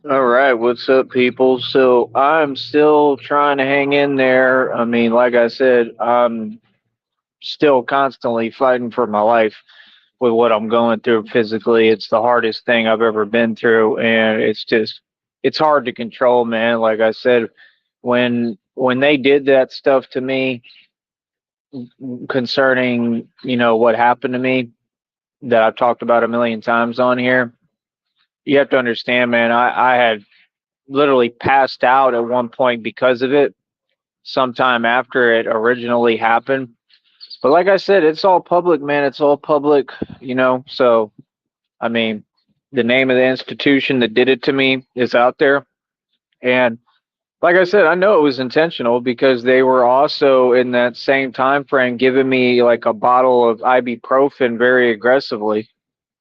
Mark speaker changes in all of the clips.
Speaker 1: All right, what's up, people? So I'm still trying to hang in there. I mean, like I said, I'm still constantly fighting for my life with what I'm going through physically. It's the hardest thing I've ever been through, and it's hard to control, man. Like I said, when they did that stuff to me concerning, what happened to me that I've talked about a million times on here, you have to understand, man, I had literally passed out at one point because of it sometime after it originally happened. But like I said, it's all public, man. It's all public. So, I mean, the name of the institution that did it to me is out there. And like I said, I know it was intentional because they were also in that same time frame giving me like a bottle of ibuprofen very aggressively.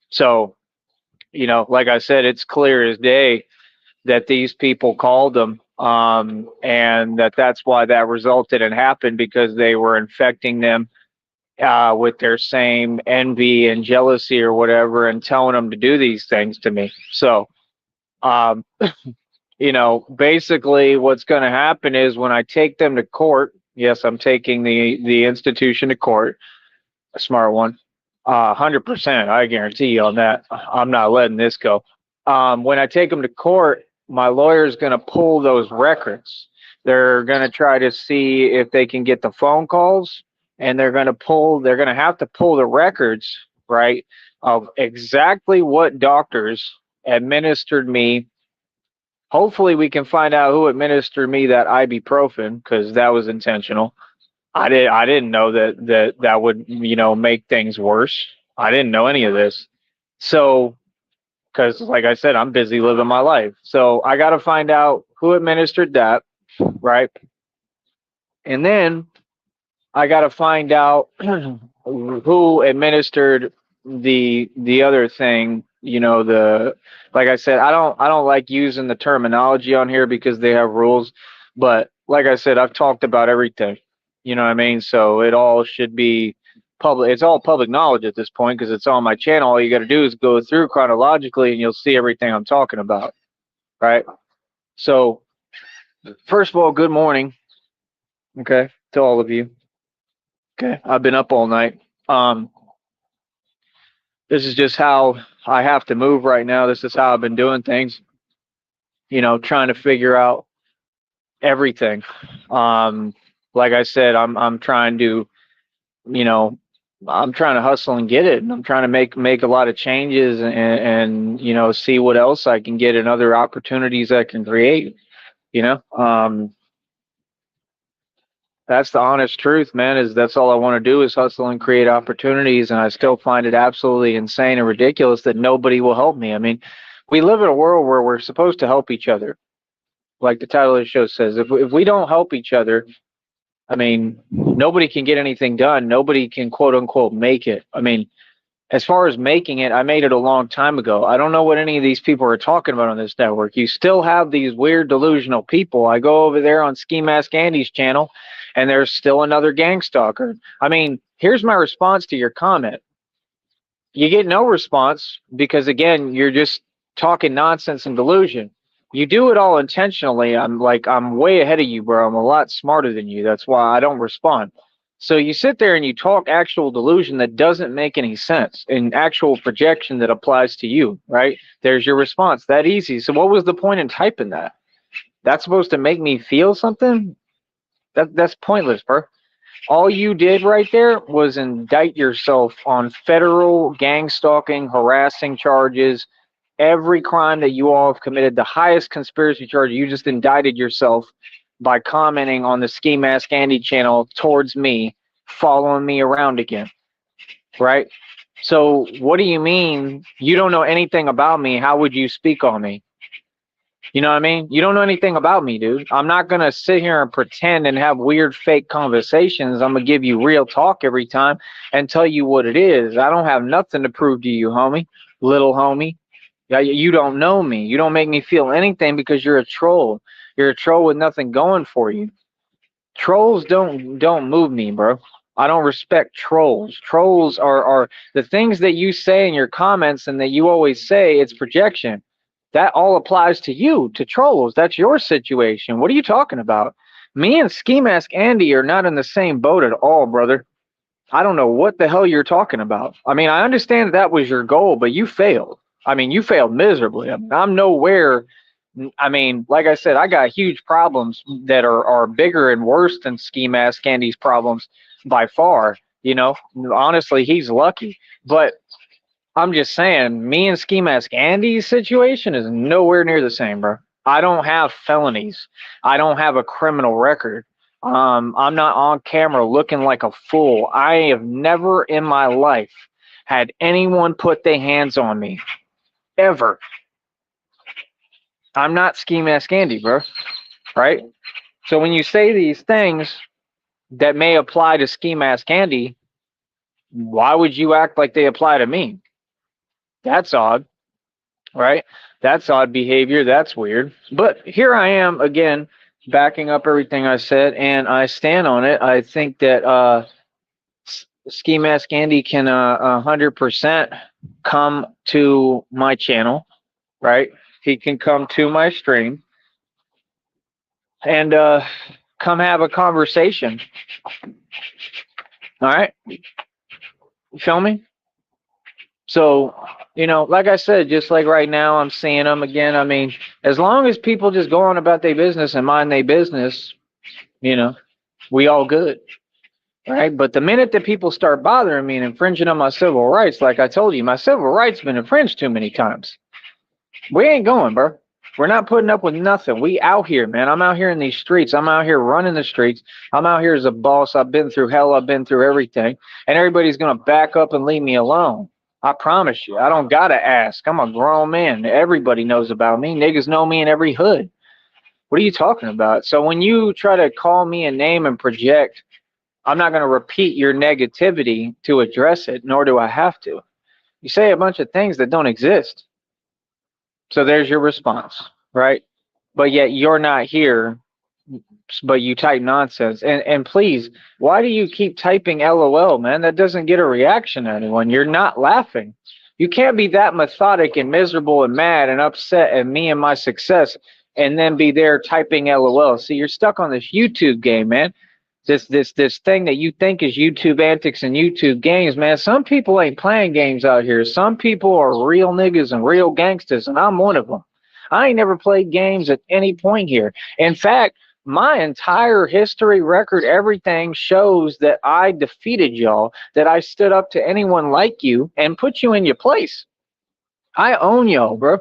Speaker 1: So, like I said, it's clear as day that these people called them, and that's why that resulted and happened because they were infecting them with their same envy and jealousy or whatever, and telling them to do these things to me. So, um, basically, what's going to happen is when I take them to court. Yes, I'm taking the institution to court. A smart one. 100%. I guarantee you on that. I'm not letting this go. When I take them to court, my lawyer's going to pull those records. They're going to try to see if they can get the phone calls, and they're going to have to pull the records, right, of exactly what doctors administered me. Hopefully, we can find out who administered me that ibuprofen because that was intentional. I didn't know that would make things worse. I didn't know any of this. So because like I said, I'm busy living my life. So I got to find out who administered that, right? And then I got to find out who administered the other thing. The like I said, I don't like using the terminology on here because they have rules. But like I said, I've talked about everything. You know what I mean? So it all should be public. It's all public knowledge at this point because it's on my channel. All you got to do is go through chronologically, and you'll see everything I'm talking about. Right? So first of all, good morning. Okay, to all of you. Okay, I've been up all night. Um, this is just how I have to move right now. This is how I've been doing things. Trying to figure out everything. Um, like I said, I'm trying to, you know, I'm trying to hustle and get it. And I'm trying to make a lot of changes and see what else I can get and other opportunities I can create. You know, that's the honest truth, man. Is that's all I want to do is hustle and create opportunities, and I still find it absolutely insane and ridiculous that nobody will help me. I mean, we live in a world where we're supposed to help each other, like the title of the show says. If we don't help each other, I mean, nobody can get anything done. Nobody can quote unquote make it. I mean, as far as making it, I made it a long time ago. I don't know what any of these people are talking about on this network. You still have these weird delusional people. I go over there on Ski Mask Andy's channel, and there's still another gang stalker. I mean, here's my response to your comment. You get no response because, again, you're just talking nonsense and delusion. You do it all intentionally. I'm way ahead of you, bro. I'm a lot smarter than you. That's why I don't respond. So you sit there and you talk actual delusion that doesn't make any sense and actual projection that applies to you, right? There's your response. That easy. So what was the point in typing that? That's supposed to make me feel something? That's pointless, bro. All you did right there was indict yourself on federal gang stalking, harassing charges, every crime that you all have committed, the highest conspiracy charge. You just indicted yourself by commenting on the Ski Mask Andy channel towards me, following me around again, right? So, what do you mean you don't know anything about me? How would you speak on me? You know what I mean? You don't know anything about me, dude. I'm not going to sit here and pretend and have weird fake conversations. I'm going to give you real talk every time and tell you what it is. I don't have nothing to prove to you, homie, little homie. Yeah, you don't know me. You don't make me feel anything because you're a troll. You're a troll with nothing going for you. Trolls don't move me, bro. I don't respect trolls. Trolls are the things that you say in your comments and that you always say it's projection. That all applies to you, to trolls. That's your situation. What are you talking about? Me and Ski Mask Andy are not in the same boat at all, brother. I don't know what the hell you're talking about. I mean, I understand that was your goal, but you failed. I mean, you failed miserably. I mean, I'm nowhere. I mean, like I said, I got huge problems that are bigger and worse than Ski Mask Andy's problems by far. You know, honestly, he's lucky. But I'm just saying, me and Ski Mask Andy's situation is nowhere near the same, bro. I don't have felonies. I don't have a criminal record. I'm not on camera looking like a fool. I have never in my life had anyone put their hands on me, ever. I'm not Ski Mask Andy, bro. Right? So when you say these things that may apply to Ski Mask Andy, why would you act like they apply to me? That's odd. Right? That's odd behavior. That's weird. But here I am again, backing up everything I said, and I stand on it. I think that Ski Mask Andy can 100% come to my channel, right? He can come to my stream and come have a conversation. All right? You feel me? So, you know, like I said, just like right now, I'm seeing them again. I mean, as long as people just go on about their business and mind their business, you know, we all good, right? But the minute that people start bothering me and infringing on my civil rights, like I told you, my civil rights been infringed too many times. We ain't going, bro. We're not putting up with nothing. We out here, man. I'm out here in these streets. I'm out here running the streets. I'm out here as a boss. I've been through hell. I've been through everything. And everybody's going to back up and leave me alone. I promise you. I don't got to ask. I'm a grown man. Everybody knows about me. Niggas know me in every hood. What are you talking about? So when you try to call me a name and project, I'm not going to repeat your negativity to address it, nor do I have to. You say a bunch of things that don't exist. So there's your response, right? But yet you're not here, but you type nonsense. And please, why do you keep typing LOL, man? That doesn't get a reaction to anyone. You're not laughing. You can't be that methodic and miserable and mad and upset at me and my success and then be there typing LOL. See, you're stuck on this YouTube game, man. This thing that you think is YouTube antics and YouTube games, man. Some people ain't playing games out here. Some people are real niggas and real gangsters, and I'm one of them. I ain't never played games at any point here. In fact, my entire history record, everything shows that I defeated y'all, that I stood up to anyone like you and put you in your place. I own y'all, bro.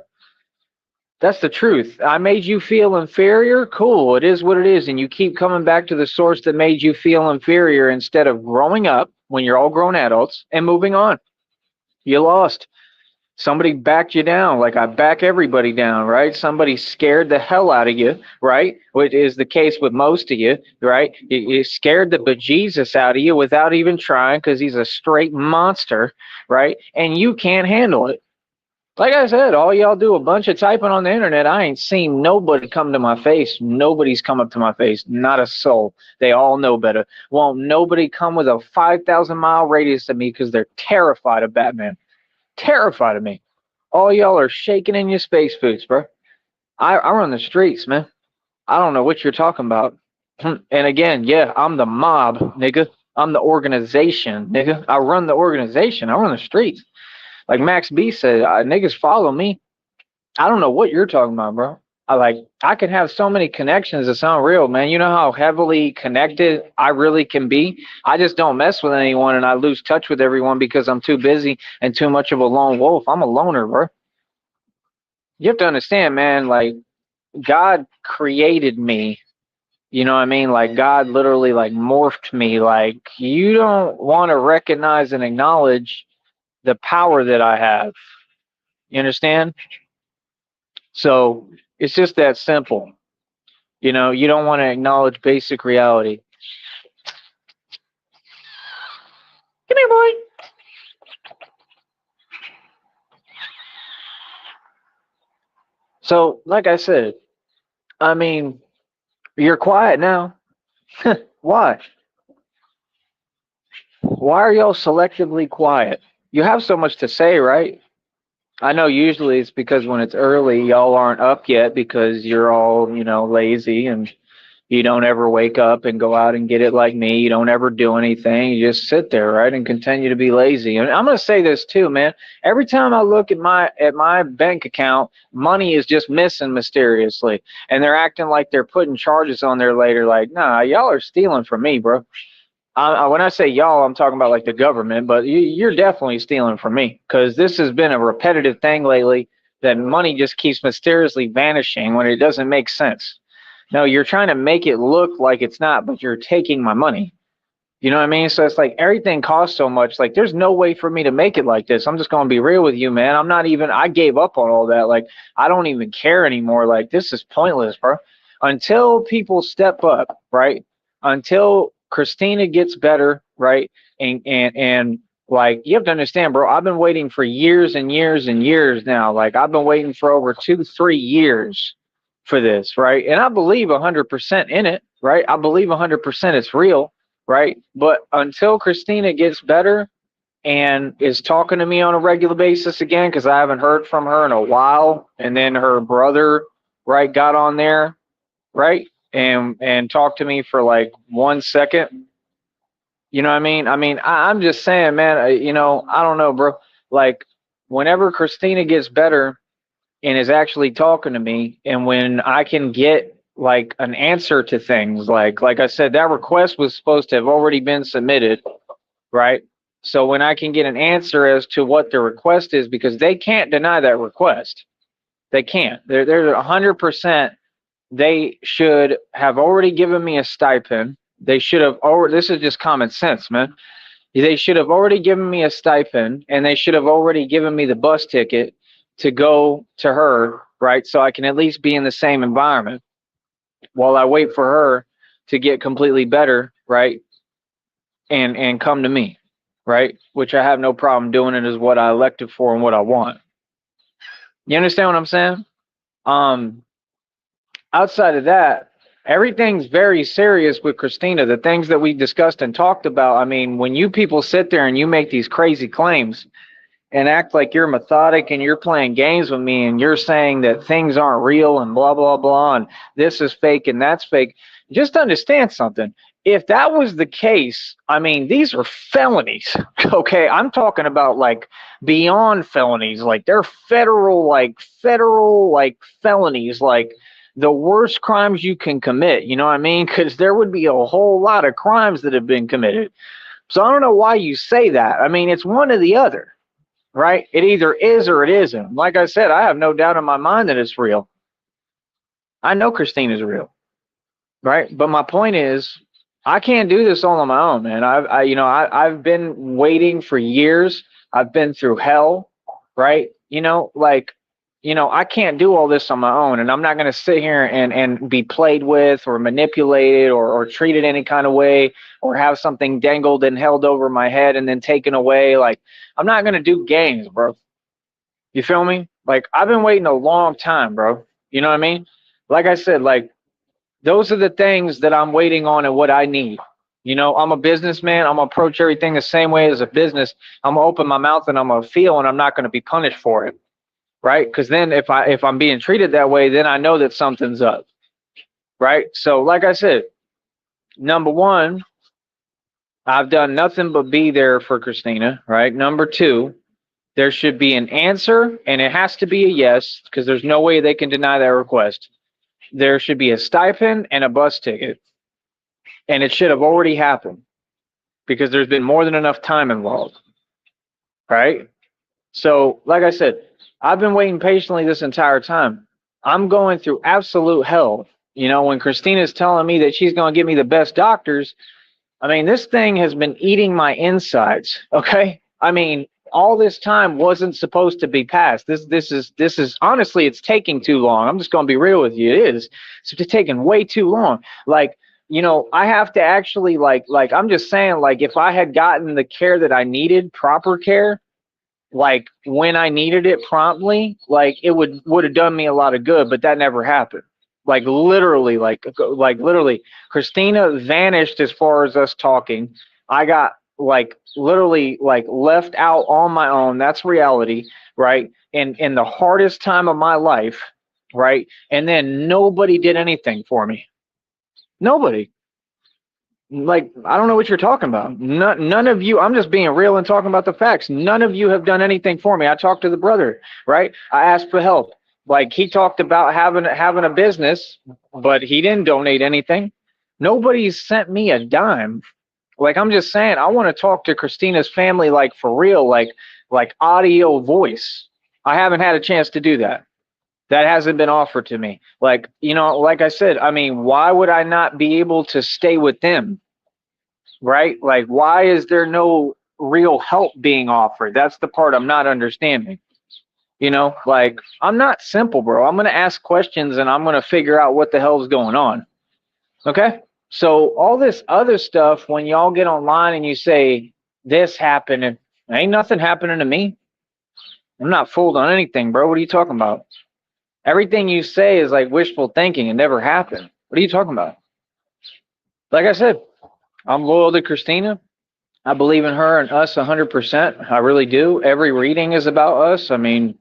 Speaker 1: That's the truth. I made you feel inferior. Cool. It is what it is. And you keep coming back to the source that made you feel inferior instead of growing up when you're all grown adults and moving on. You lost. Somebody backed you down, like I back everybody down, right? Somebody scared the hell out of you, right? Which is the case with most of you, right? You scared the bejesus out of you without even trying because he's a straight monster, right? And you can't handle it. Like I said, all y'all do a bunch of typing on the internet. I ain't seen nobody come to my face. Nobody's come up to my face. Not a soul. They all know better. Won't nobody come with a 5,000-mile radius of me because they're terrified of Batman. Terrified of me. All y'all are shaking in your space boots, bro. I run the streets, man. I don't know what you're talking about. And again, yeah, I'm the mob, nigga. I'm the organization, nigga. I run the organization. I run the streets. Like Max B said, niggas follow me. I don't know what you're talking about, bro. I can have so many connections that sound real, man. You know how heavily connected I really can be? I just don't mess with anyone and I lose touch with everyone because I'm too busy and too much of a lone wolf. I'm a loner, bro. You have to understand, man, like God created me. You know what I mean? Like God literally like morphed me. Like you don't want to recognize and acknowledge the power that I have. You understand? So it's just that simple. You know, you don't want to acknowledge basic reality. Come here, boy. So, like I said, I mean, you're quiet now. Why? Why are y'all selectively quiet? You have so much to say, right? I know usually it's because when it's early, y'all aren't up yet because you're all, lazy and you don't ever wake up and go out and get it like me. You don't ever do anything. You just sit there, right, and continue to be lazy. And I'm gonna say this too, man. Every time I look at my bank account, money is just missing mysteriously, and they're acting like they're putting charges on there later. Like, nah, y'all are stealing from me, bro. When I say y'all, I'm talking about like the government, but you're definitely stealing from me because this has been a repetitive thing lately that money just keeps mysteriously vanishing when it doesn't make sense. No, you're trying to make it look like it's not, but you're taking my money. You know what I mean? So it's like everything costs so much. Like, there's no way for me to make it like this. I'm just going to be real with you, man. I gave up on all that. Like, I don't even care anymore. Like, this is pointless, bro. Until people step up, right? Until Christina gets better, right? And like, you have to understand, bro, I've been waiting for years and years and years now. Like, I've been waiting for over 2, 3 years for this, right? And I believe 100% in it, right? I believe 100% it's real, right? But until Christina gets better and is talking to me on a regular basis again, because I haven't heard from her in a while, and then her brother, right, got on there, right, and talked to me for like 1 second. You know what I mean? I'm just saying, man. I don't know, bro. Like, whenever Christina gets better and is actually talking to me, and when I can get like an answer to things, like I said, that request was supposed to have already been submitted, right? So when I can get an answer as to what the request is, because they can't deny that request. They can't. They're 100%. They should have already given me a stipend. They should have already, this is just common sense, man. They should have already given me a stipend, and they should have already given me the bus ticket to go to her, right? So I can at least be in the same environment while I wait for her to get completely better, right? And come to me, right? Which I have no problem doing. It is what I elected for and what I want. You understand what I'm saying? Um, Outside of that, everything's very serious with Christina. The things that we discussed and talked about. I mean, when you people sit there and you make these crazy claims and act like you're methodic and you're playing games with me and you're saying that things aren't real and blah, blah, blah, and this is fake and that's fake, just understand something. If that was the case, I mean, these are felonies. Okay. I'm talking about like beyond felonies. Like, they're federal, like felonies, like the worst crimes you can commit. You know what I mean? Because there would be a whole lot of crimes that have been committed. So I don't know why you say that. I mean, it's one or the other, right? It either is or it isn't. Like I said, I have no doubt in my mind that it's real. I know Christine is real, right? But my point is, I can't do this all on my own, man. I've been waiting for years. I've been through hell, right? I can't do all this on my own, and I'm not going to sit here and be played with or manipulated or treated any kind of way or have something dangled and held over my head and then taken away. Like, I'm not going to do games, bro. You feel me? Like, I've been waiting a long time, bro. You know what I mean? Like I said, like, those are the things that I'm waiting on and what I need. I'm a businessman. I'm gonna approach everything the same way as a business. I'm gonna open my mouth and I'm gonna feel, and I'm not gonna be punished for it, right? Because then if I'm being treated that way, then I know that something's up, right? So like I said, number one, I've done nothing but be there for Christina, right? Number two, there should be an answer, and it has to be a yes, because there's no way they can deny that request. There should be a stipend and a bus ticket, and it should have already happened because there's been more than enough time involved, right? So, like I said, I've been waiting patiently this entire time. I'm going through absolute hell. When Christina's telling me that she's going to give me the best doctors, I mean, this thing has been eating my insides, okay? I mean, all this time wasn't supposed to be passed. This is honestly, it's taking too long. I'm just going to be real with you. It is. It's taking way too long. Like, I have to actually like I'm just saying, like, if I had gotten the care that I needed, proper care, like when I needed it promptly, like it would have done me a lot of good, but that never happened. Like literally, like literally, Christina vanished as far as us talking. I got like literally like left out on my own. That's reality. right? In the hardest time of my life, right? And then nobody did anything for me. Nobody. Like, I don't know what you're talking about. None of you, I'm just being real and talking about the facts. None of you have done anything for me. I talked to the brother, right? I asked for help. Like, he talked about having a business, but he didn't donate anything. Nobody's sent me a dime. Like, I'm just saying, I want to talk to Christina's family, like, for real, like audio voice. I haven't had a chance to do that. That hasn't been offered to me. Like, like I said, I mean, why would I not be able to stay with them? Right? Like, why is there no real help being offered? That's the part I'm not understanding. Like, I'm not simple, bro. I'm going to ask questions and I'm going to figure out what the hell's going on. Okay? So all this other stuff, when y'all get online and you say this happened, and ain't nothing happening to me. I'm not fooled on anything, bro. What are you talking about? Everything you say is like wishful thinking. It never happened. What are you talking about? Like I said, I'm loyal to Christina. I believe in her and us 100%. I really do. Every reading is about us. I mean,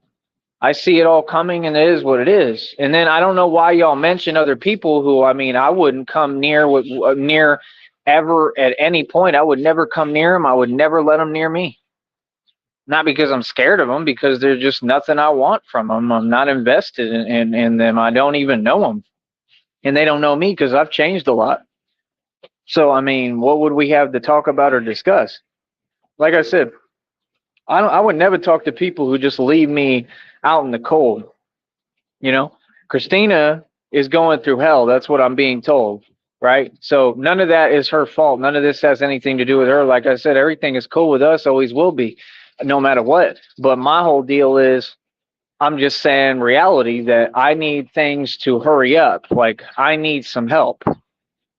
Speaker 1: I see it all coming, and it is what it is. And then I don't know why y'all mention other people who, I mean, I wouldn't come near ever at any point. I would never come near them. I would never let them near me. Not because I'm scared of them, because there's just nothing I want from them. I'm not invested in them. I don't even know them. And they don't know me because I've changed a lot. So, I mean, what would we have to talk about or discuss? Like I said, I would never talk to people who just leave me out in the cold. Christina is going through hell. That's what I'm being told, right? So none of that is her fault. None of this has anything to do with her. Like I said, everything is cool with us, always will be, no matter what. But my whole deal is, I'm just saying reality, that I need things to hurry up. Like, I need some help.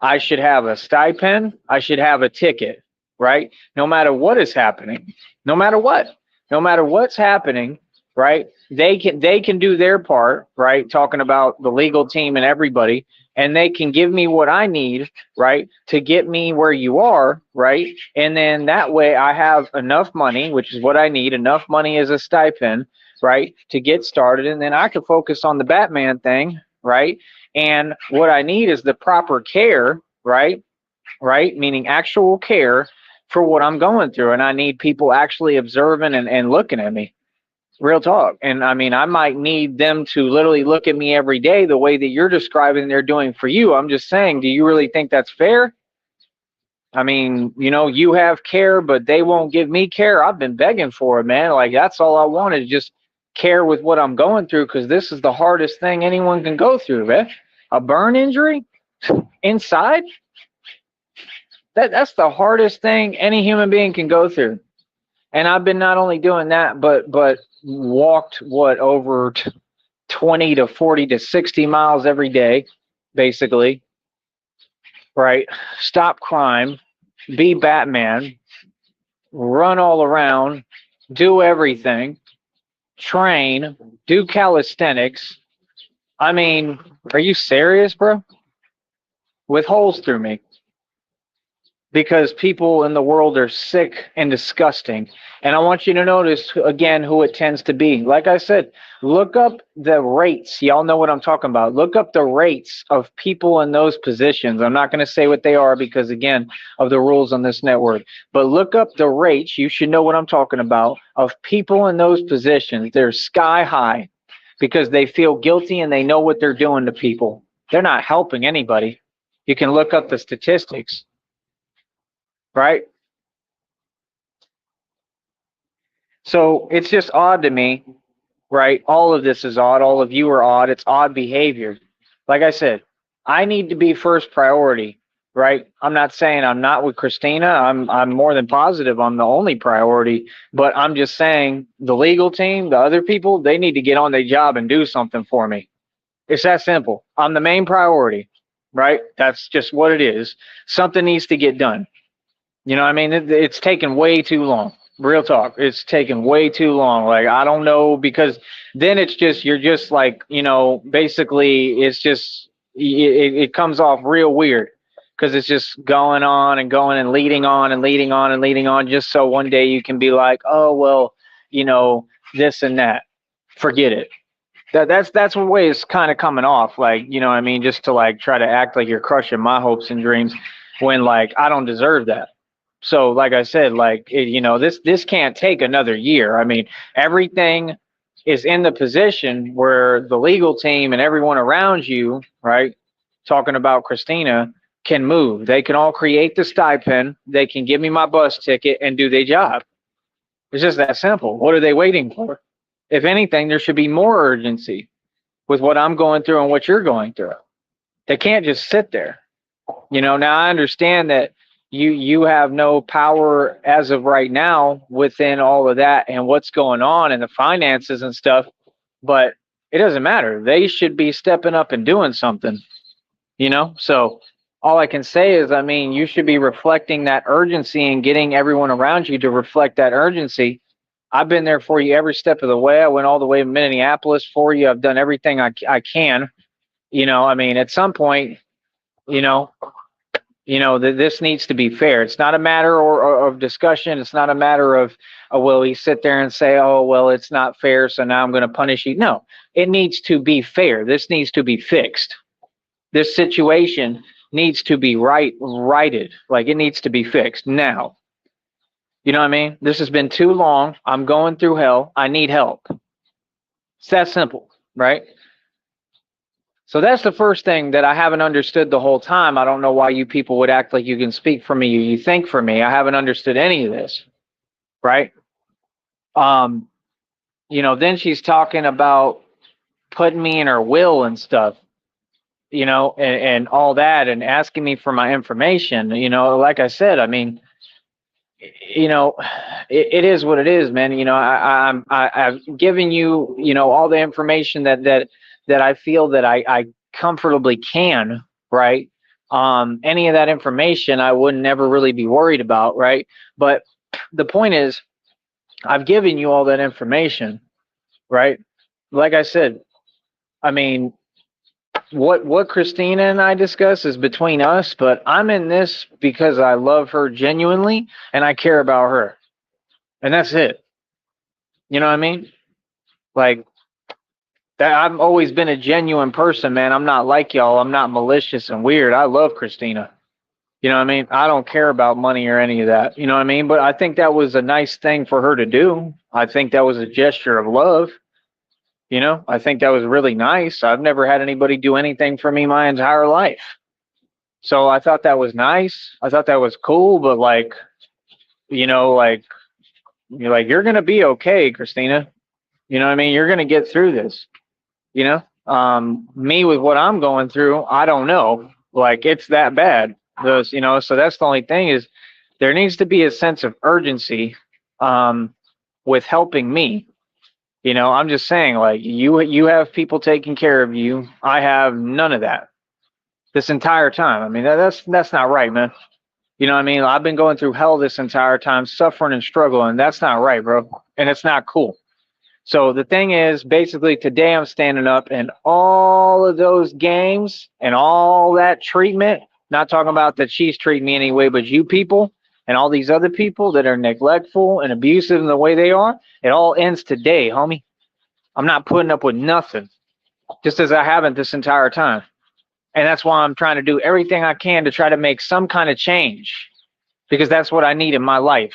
Speaker 1: I should have a stipend. I should have a ticket, right? No matter what is happening, no matter what's happening, right? They can do their part, right? Talking about the legal team and everybody, and they can give me what I need, right? To get me where you are, right? And then that way I have enough money, which is what I need, enough money as a stipend, right? To get started. And then I can focus on the Batman thing, right? And what I need is the proper care, right? Right? Meaning actual care for what I'm going through. And I need people actually observing and looking at me. Real talk. And I mean, I might need them to literally look at me every day the way that you're describing they're doing for you. I'm just saying, do you really think that's fair? I mean, you have care, but they won't give me care. I've been begging for it, man. Like, that's all I wanted, is just care with what I'm going through, because this is the hardest thing anyone can go through, man. A burn injury inside, that's the hardest thing any human being can go through. And I've been not only doing that, but walked over 20 to 40 to 60 miles every day, basically, right? Stop crime, be Batman, run all around, do everything, train, do calisthenics. I mean, are you serious, bro? With holes through me. Because people in the world are sick and disgusting. And I want you to notice, again, who it tends to be. Like I said, look up the rates. Y'all know what I'm talking about. Look up the rates of people in those positions. I'm not going to say what they are because, again, of the rules on this network. But look up the rates. You should know what I'm talking about, of people in those positions. They're sky high because they feel guilty and they know what they're doing to people. They're not helping anybody. You can look up the statistics. Right? So it's just odd to me, right? All of this is odd. All of you are odd. It's odd behavior. Like I said, I need to be first priority, right? I'm not saying I'm not with Christina. I'm more than positive I'm the only priority, but I'm just saying the legal team, the other people, they need to get on their job and do something for me. It's that simple. I'm the main priority, right? That's just what it is. Something needs to get done. You know what I mean? It's taken way too long. Real talk. It's taken way too long. Like, I don't know, because then it's just, you're just like, basically it's just, it comes off real weird because it's just going on and going and leading on and leading on and leading on just so one day you can be like, oh, well, this and that. Forget it. That's one way it's kind of coming off, like, you know what I mean, just to like try to act like you're crushing my hopes and dreams when like I don't deserve that. So like I said, like you know, this can't take another year. I mean, everything is in the position where the legal team and everyone around you, right, talking about Christina, can move. They can all create the stipend. They can give me my bus ticket and do their job. It's just that simple. What are they waiting for? If anything, there should be more urgency with what I'm going through and what you're going through. They can't just sit there. You know, now I understand that you have no power as of right now within all of that and what's going on and the finances and stuff, but it doesn't matter. They should be stepping up and doing something, you know? So all I can say is, I mean, you should be reflecting that urgency and getting everyone around you to reflect that urgency. I've been there for you every step of the way. I went all the way to Minneapolis for you. I've done everything I can. You know, I mean, at some point, you know, this needs to be fair. It's not a matter of discussion. It's not a matter of, will he sit there and say, oh, well, it's not fair, so now I'm going to punish you. No, it needs to be fair. This needs to be fixed. This situation needs to be righted. Like, it needs to be fixed now. You know what I mean? This has been too long. I'm going through hell. I need help. It's that simple, right? So that's the first thing that I haven't understood the whole time. I don't know why you people would act like you can speak for me. You think for me. I haven't understood any of this, right? You know, then she's talking about putting me in her will and stuff, you know, and all that, and asking me for my information. You know, like I said, I mean, you know, it is what it is, man. You know, I've given you, you know, all the information that I feel that I comfortably can, right? Any of that information I would never really be worried about, right? But the point is, I've given you all that information, right? Like I said, I mean, what Christina and I discuss is between us, but I'm in this because I love her genuinely and I care about her. And that's it. You know what I mean? Like, that I've always been a genuine person, man. I'm not like y'all. I'm not malicious and weird. I love Christina. You know what I mean? I don't care about money or any of that. You know what I mean? But I think that was a nice thing for her to do. I think that was a gesture of love. You know, I think that was really nice. I've never had anybody do anything for me my entire life. So I thought that was nice. I thought that was cool, but like, you know, like, you're going to be okay, Christina. You know what I mean? You're going to get through this. You know, me with what I'm going through, I don't know. Like, it's that bad. Those, you know, so that's the only thing is there needs to be a sense of urgency with helping me. You know, I'm just saying, like, you have people taking care of you. I have none of that this entire time. I mean, that's not right, man. You know what I mean? I've been going through hell this entire time, suffering and struggling. That's not right, bro. And it's not cool. So the thing is, basically today I'm standing up, and all of those games and all that treatment, not talking about that she's treating me anyway, but you people and all these other people that are neglectful and abusive in the way they are, it all ends today, homie. I'm not putting up with nothing, just as I haven't this entire time. And that's why I'm trying to do everything I can to try to make some kind of change, because that's what I need in my life.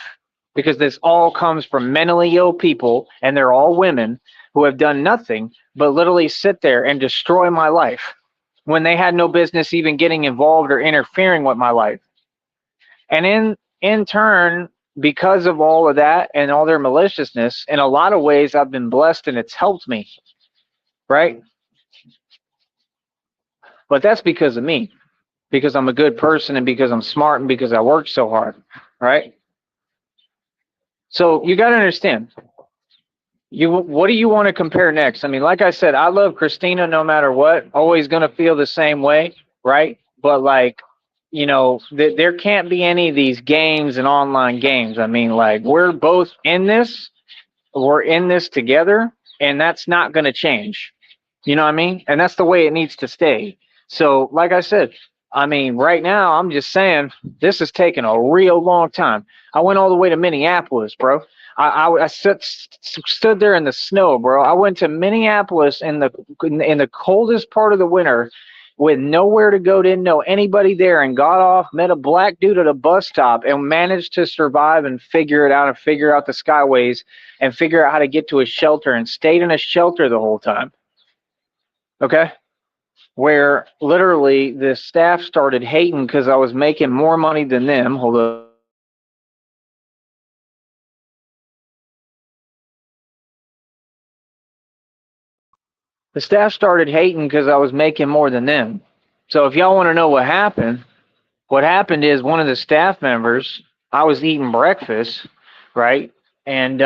Speaker 1: Because this all comes from mentally ill people, and they're all women who have done nothing but literally sit there and destroy my life when they had no business even getting involved or interfering with my life. And in turn, because of all of that and all their maliciousness, in a lot of ways, I've been blessed and it's helped me, right? But that's because of me, because I'm a good person and because I'm smart and because I work so hard, right? So you got to understand, what do you want to compare next? I mean, like I said, I love Christina no matter what, always going to feel the same way, right? But like, you know, there can't be any of these games and online games. I mean, like, we're both in this, we're in this together, and that's not going to change. You know what I mean? And that's the way it needs to stay. So like I said, I mean, right now, I'm just saying, this is taking a real long time. I went all the way to Minneapolis, bro. stood there in the snow, bro. I went to Minneapolis in the coldest part of the winter with nowhere to go, didn't know anybody there, and got off, met a black dude at a bus stop, and managed to survive and figure it out and figure out the skyways and figure out how to get to a shelter, and stayed in a shelter the whole time. Okay? Where literally the staff started hating because I was making more money than them. Hold up. The staff started hating because I was making more than them. So if y'all want to know what happened is one of the staff members, I was eating breakfast, right? And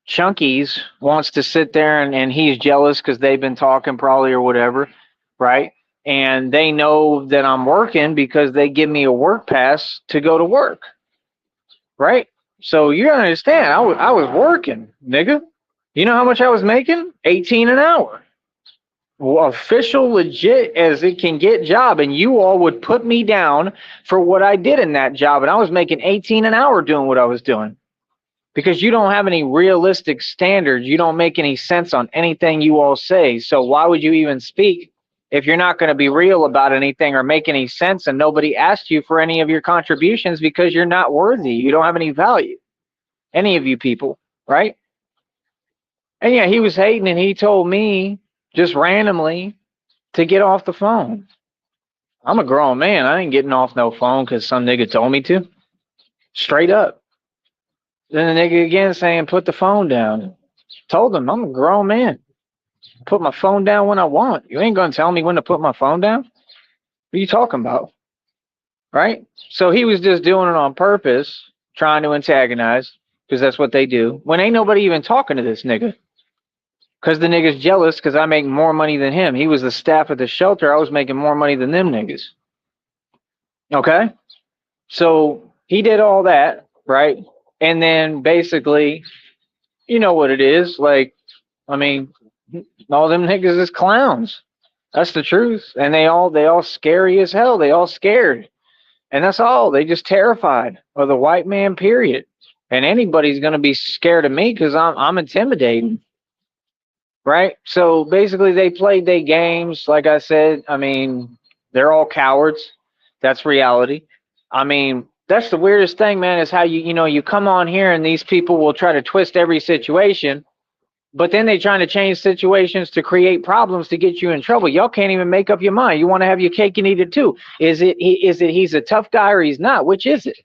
Speaker 1: Chunky's wants to sit there and he's jealous because they've been talking probably or whatever, right? And they know that I'm working because they give me a work pass to go to work, right? So you gotta understand, I was working, nigga. You know how much I was making? 18 an hour. Official, legit as it can get job, and you all would put me down for what I did in that job, and I was making 18 an hour doing what I was doing because you don't have any realistic standards. You don't make any sense on anything you all say. So why would you even speak if you're not going to be real about anything or make any sense, and nobody asked you for any of your contributions because you're not worthy. You don't have any value, any of you people, right? And yeah, he was hating, and he told me just randomly to get off the phone. I'm a grown man. I ain't getting off no phone because some nigga told me to. Straight up. Then the nigga again saying, put the phone down. Told him, I'm a grown man. Put my phone down when I want. You ain't going to tell me when to put my phone down? What are you talking about? Right? So he was just doing it on purpose, trying to antagonize, because that's what they do. When ain't nobody even talking to this nigga. Because the nigga's jealous because I make more money than him. He was the staff at the shelter. I was making more money than them niggas. Okay? So he did all that, right? And then basically, you know what it is. Like, I mean, all them niggas is clowns. That's the truth. And they all scary as hell. They all scared. And that's all. They just terrified of the white man, period. And anybody's gonna be scared of me because I'm intimidating. Right? So basically they played their games. Like I said, I mean, they're all cowards. That's reality. I mean, that's the weirdest thing, man, is how you come on here and these people will try to twist every situation, but then they trying to change situations to create problems to get you in trouble. Y'all can't even make up your mind. You want to have your cake and eat it too. Is it he's a tough guy or he's not? Which is it?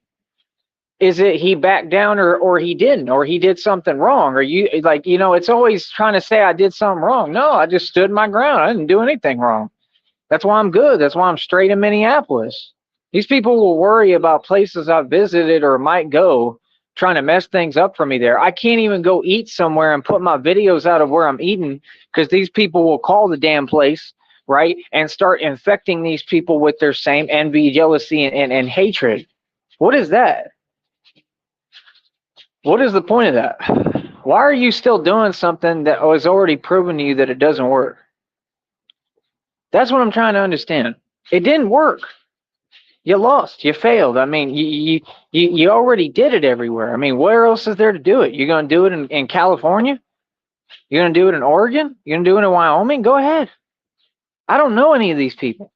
Speaker 1: Is it he backed down or he didn't, or he did something wrong? Or it's always trying to say I did something wrong. No, I just stood my ground. I didn't do anything wrong. That's why I'm good. That's why I'm straight in Minneapolis. These people will worry about places I've visited or might go, trying to mess things up for me there. I can't even go eat somewhere and put my videos out of where I'm eating because these people will call the damn place, right, and start infecting these people with their same envy, jealousy, and hatred. What is that? What is the point of that? Why are you still doing something that was already proven to you that it doesn't work? That's what I'm trying to understand. It didn't work. You lost. You failed. I mean, you already did it everywhere. I mean, where else is there to do it? You're going to do it in California? You're going to do it in Oregon? You're going to do it in Wyoming? Go ahead. I don't know any of these people.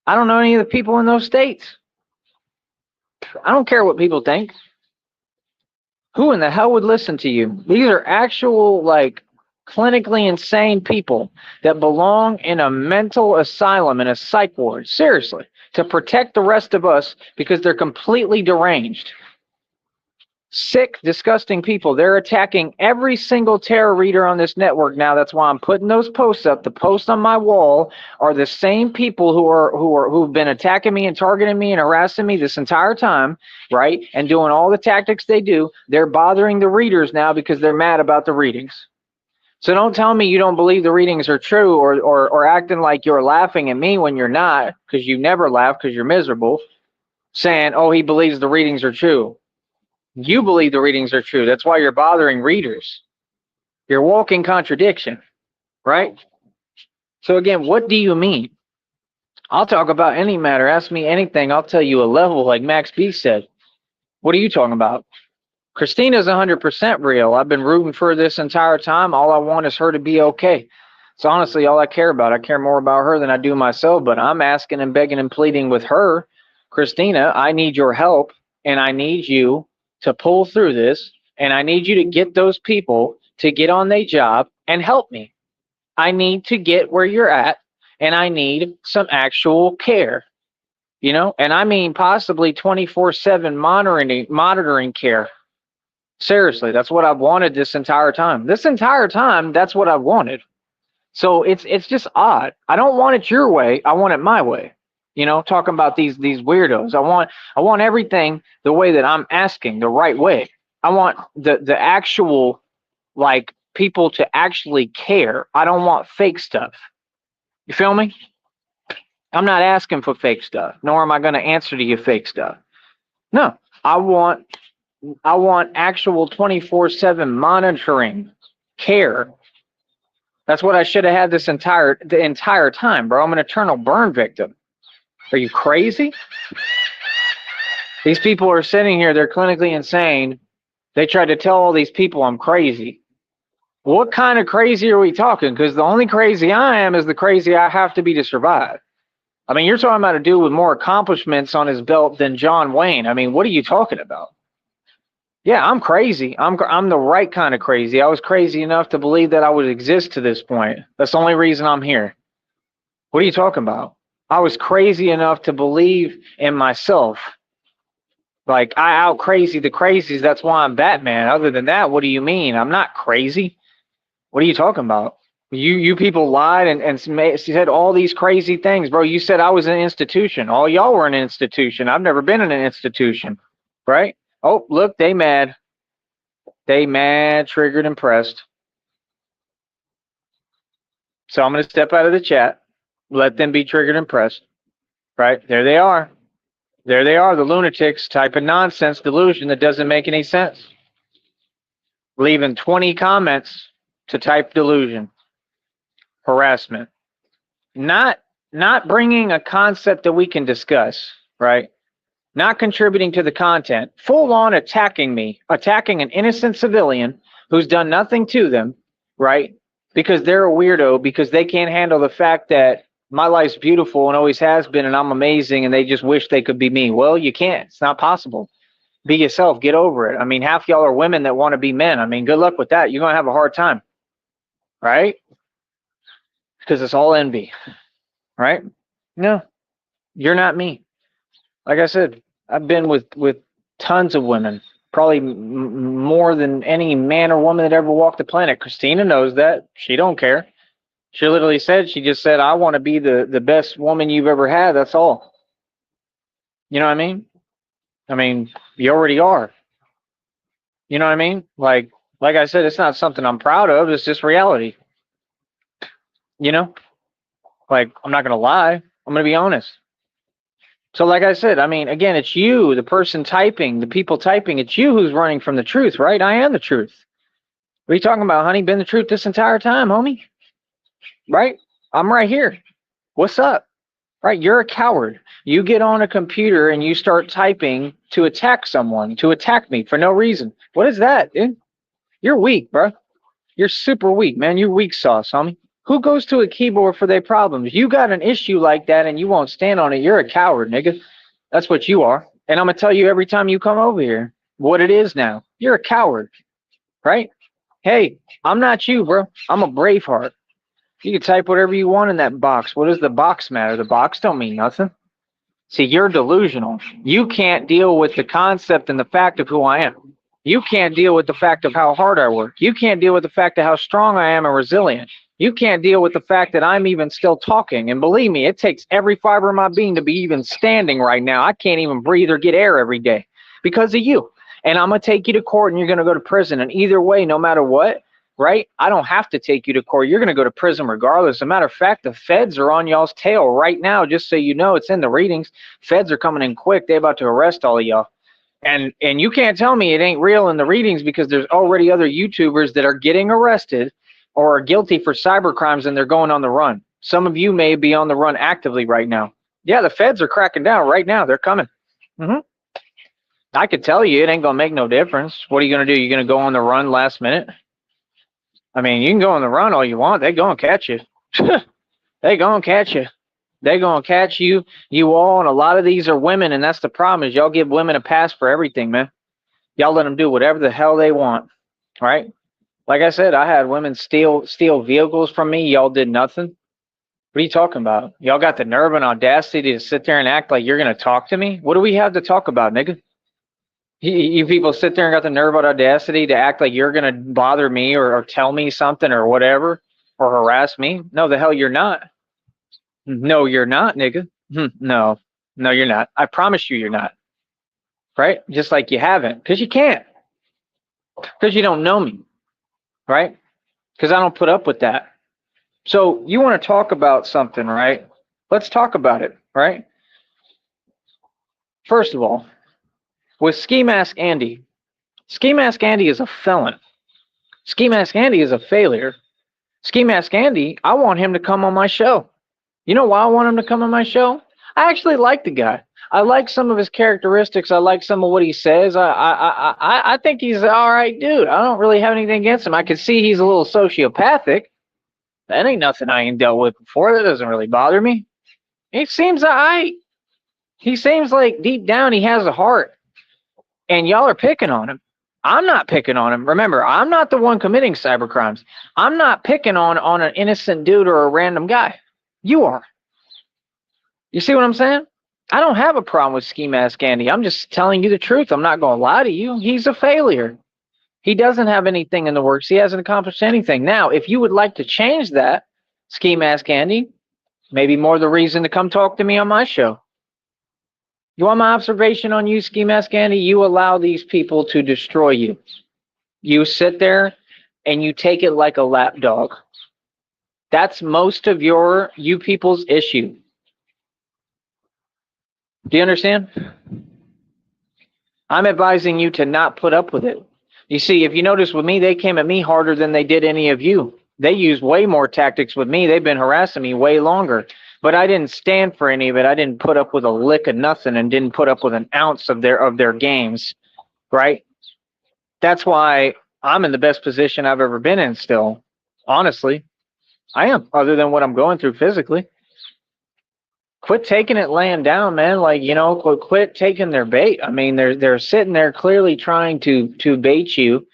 Speaker 1: I don't know any of the people in those states. I don't care what people think. Who in the hell would listen to you? These are actual, like, clinically insane people that belong in a mental asylum, in a psych ward. Seriously. To protect the rest of us because they're completely deranged. Sick, disgusting people. They're attacking every single tarot reader on this network now. That's why I'm putting those posts up. The posts on my wall are the same people who've been attacking me and targeting me and harassing me this entire time, right? And doing all the tactics they do. They're bothering the readers now because they're mad about the readings. So don't tell me you don't believe the readings are true or acting like you're laughing at me when you're not, because you never laugh because you're miserable, saying, oh, he believes the readings are true. You believe the readings are true. That's why you're bothering readers. You're walking contradiction, right? So again, what do you mean? I'll talk about any matter. Ask me anything. I'll tell you a level like Max B said. What are you talking about? Christina's 100% real. I've been rooting for her this entire time. All I want is her to be okay. It's honestly all I care about. I care more about her than I do myself, but I'm asking and begging and pleading with her, Christina, I need your help, and I need you to pull through this, and I need you to get those people to get on their job and help me. I need to get where you're at, and I need some actual care, and I mean possibly 24/7 monitoring care. Seriously, that's what I've wanted this entire time. This entire time, that's what I've wanted. So it's just odd. I don't want it your way. I want it my way. Talking about these weirdos. I want everything the way that I'm asking, the right way. I want the actual, like, people to actually care. I don't want fake stuff. You feel me? I'm not asking for fake stuff, nor am I going to answer to your fake stuff. No, I want actual 24/7 monitoring care. That's what I should have had the entire time, bro. I'm an eternal burn victim. Are you crazy? These people are sitting here, they're clinically insane. They tried to tell all these people I'm crazy. What kind of crazy are we talking? Because the only crazy I am is the crazy I have to be to survive. I mean, you're talking about a dude with more accomplishments on his belt than John Wayne. I mean, what are you talking about? Yeah, I'm crazy. I'm the right kind of crazy. I was crazy enough to believe that I would exist to this point. That's the only reason I'm here. What are you talking about? I was crazy enough to believe in myself. Like, I out crazy the crazies. That's why I'm Batman. Other than that, what do you mean? I'm not crazy. What are you talking about? You people lied and said all these crazy things, bro. You said I was an institution. All y'all were an institution. I've never been in an institution, right? Oh, look, they mad. They mad, triggered, and pressed. So I'm going to step out of the chat. Let them be triggered and pressed. Right? There they are. There they are, the lunatics typing nonsense delusion that doesn't make any sense. Leaving 20 comments to type delusion. Harassment. Not bringing a concept that we can discuss, right? Not contributing to the content, full on attacking me, attacking an innocent civilian who's done nothing to them, right? Because they're a weirdo, because they can't handle the fact that my life's beautiful and always has been, and I'm amazing, and they just wish they could be me. Well, you can't. It's not possible. Be yourself. Get over it. I mean, half y'all are women that want to be men. I mean, good luck with that. You're going to have a hard time, right? Because it's all envy, right? No, you're not me. Like I said, I've been with tons of women, probably more than any man or woman that ever walked the planet. Christina knows that. She don't care. She literally said, she just said, I want to be the best woman you've ever had. That's all. You know what I mean? I mean, you already are. You know what I mean? Like I said, it's not something I'm proud of. It's just reality. You know? Like, I'm not going to lie. I'm going to be honest. So like I said, I mean, again, it's you, the person typing, the people typing. It's you who's running from the truth, right? I am the truth. What are you talking about, honey? Been the truth this entire time, homie. Right? I'm right here. What's up? Right? You're a coward. You get on a computer and you start typing to attack someone, to attack me for no reason. What is that, dude? You're weak, bro. You're super weak, man. You're weak sauce, homie. Who goes to a keyboard for their problems? You got an issue like that and you won't stand on it. You're a coward, nigga. That's what you are. And I'm going to tell you every time you come over here what it is now. You're a coward, right? Hey, I'm not you, bro. I'm a Braveheart. You can type whatever you want in that box. What does the box matter? The box don't mean nothing. See, you're delusional. You can't deal with the concept and the fact of who I am. You can't deal with the fact of how hard I work. You can't deal with the fact of how strong I am and resilient. You can't deal with the fact that I'm even still talking. And believe me, it takes every fiber of my being to be even standing right now. I can't even breathe or get air every day because of you. And I'm going to take you to court and you're going to go to prison. And either way, no matter what, right? I don't have to take you to court. You're going to go to prison regardless. As a matter of fact, the feds are on y'all's tail right now. Just so you know, it's in the readings. Feds are coming in quick. They're about to arrest all of y'all. And you can't tell me it ain't real in the readings because there's already other YouTubers that are getting arrested or are guilty for cyber crimes and they're going on the run. Some of you may be on the run actively right now. Yeah, the feds are cracking down right now. They're coming. I could tell you it ain't gonna make no difference. What are you gonna do? You gonna go on the run last minute? I mean, you can go on the run all you want. They gonna catch you. They gonna catch you. They gonna catch you. You all, and a lot of these are women, and that's the problem. Is y'all give women a pass for everything, man. Y'all let them do whatever the hell they want, right? Like I said, I had women steal vehicles from me. Y'all did nothing. What are you talking about? Y'all got the nerve and audacity to sit there and act like you're gonna talk to me? What do we have to talk about, nigga? You people sit there and got the nerve and audacity to act like you're gonna bother me or tell me something or whatever or harass me? No, the hell you're not. No, you're not, nigga. No, no, you're not. I promise you, you're not. Right? Just like you haven't, because you can't, because you don't know me, right? Because I don't put up with that. So you want to talk about something, right? Let's talk about it, right? First of all, with Ski Mask Andy, Ski Mask Andy is a felon. Ski Mask Andy is a failure. Ski Mask Andy, I want him to come on my show. You know why I want him to come on my show? I actually like the guy. I like some of his characteristics. I like some of what he says. I think he's an all right dude. I don't really have anything against him. I can see he's a little sociopathic. That ain't nothing I ain't dealt with before. That doesn't really bother me. He seems all right. He seems like deep down he has a heart. And y'all are picking on him. I'm not picking on him. Remember, I'm not the one committing cyber crimes. I'm not picking on an innocent dude or a random guy. You are. You see what I'm saying? I don't have a problem with Ski Mask Andy. I'm just telling you the truth. I'm not going to lie to you. He's a failure. He doesn't have anything in the works. He hasn't accomplished anything. Now, if you would like to change that, Ski Mask Andy, maybe more the reason to come talk to me on my show. You want my observation on you, Ski Mask Andy? You allow these people to destroy you. You sit there and you take it like a lapdog. That's most of you people's issue. Do you understand? I'm advising you to not put up with it. You see, if you notice with me, they came at me harder than they did any of you. They used way more tactics with me. They've been harassing me way longer. But I didn't stand for any of it. I didn't put up with a lick of nothing and didn't put up with an ounce of their games, right? That's why I'm in the best position I've ever been in still. Honestly, I am, other than what I'm going through physically. Quit taking it laying down, man. Like, quit taking their bait. I mean, they're sitting there clearly trying to bait you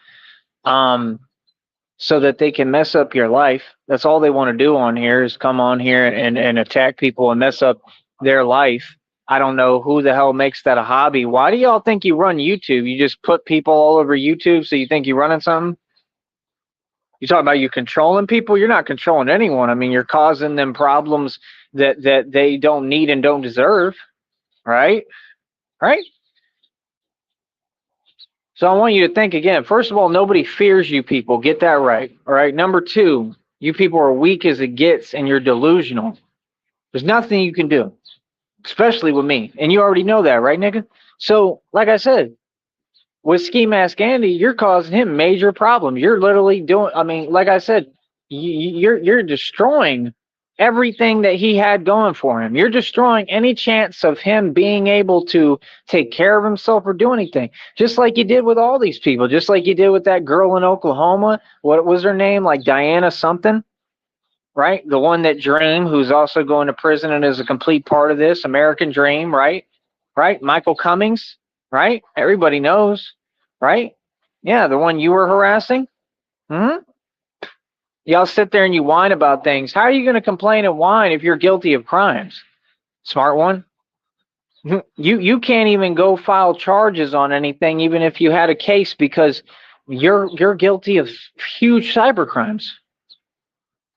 Speaker 1: so that they can mess up your life. That's all they want to do on here is come on here and attack people and mess up their life. I don't know who the hell makes that a hobby. Why do y'all think you run YouTube? You just put people all over YouTube so you think you're running something? You talking about you controlling people? You're not controlling anyone. I mean, you're causing them problems that they don't need and don't deserve, right? Right? So I want you to think again. First of all, nobody fears you people. Get that right. All right. Number two, you people are weak as it gets and you're delusional. There's nothing you can do, especially with me. And you already know that, right, nigga? So, like I said, with Ski Mask Andy, you're causing him major problems. You're literally doing, I mean, like I said, you're destroying everything that he had going for him. You're destroying any chance of him being able to take care of himself or do anything. Just like you did with all these people. Just like you did with that girl in Oklahoma. What was her name? Like Diana something, right? The one that Dream, who's also going to prison and is a complete part of this American Dream, right? Right? Michael Cummings, right? Everybody knows, right? Yeah, the one you were harassing. Y'all sit there and you whine about things. How are you going to complain and whine if you're guilty of crimes? Smart one. You can't even go file charges on anything, even if you had a case, because you're guilty of huge cyber crimes.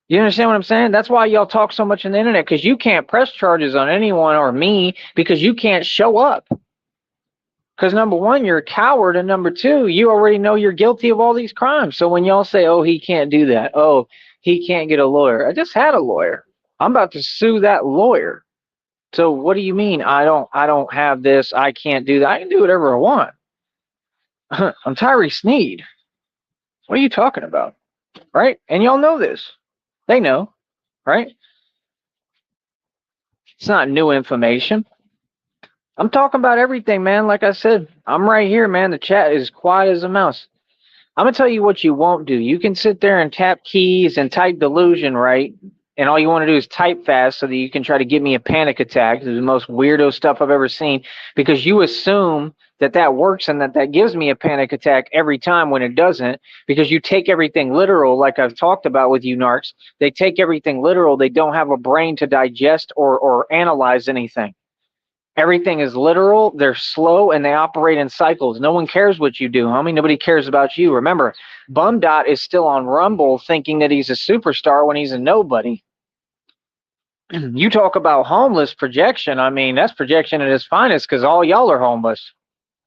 Speaker 1: You understand what I'm saying? That's why y'all talk so much on the internet, because you can't press charges on anyone or me because you can't show up. Because number one, you're a coward, and number two, you already know you're guilty of all these crimes. So when y'all say, oh, he can't do that, oh, he can't get a lawyer. I just had a lawyer. I'm about to sue that lawyer. So what do you mean I don't have this, I can't do that? I can do whatever I want. I'm Tyree Sneed. What are you talking about? Right? And y'all know this. They know, right? It's not new information. I'm talking about everything, man. Like I said, I'm right here, man. The chat is quiet as a mouse. I'm gonna tell you what you won't do. You can sit there and tap keys and type delusion, right? And all you want to do is type fast so that you can try to give me a panic attack. This is the most weirdo stuff I've ever seen, because you assume that that works and that that gives me a panic attack every time when it doesn't, because you take everything literal, like I've talked about with you narcs. They take everything literal. They don't have a brain to digest or analyze anything. Everything is literal. They're slow and they operate in cycles. No one cares what you do, homie. Nobody cares about you. Remember, Bum Dot is still on Rumble thinking that he's a superstar when he's a nobody. You talk about homeless projection. I mean, that's projection at its finest, because all y'all are homeless.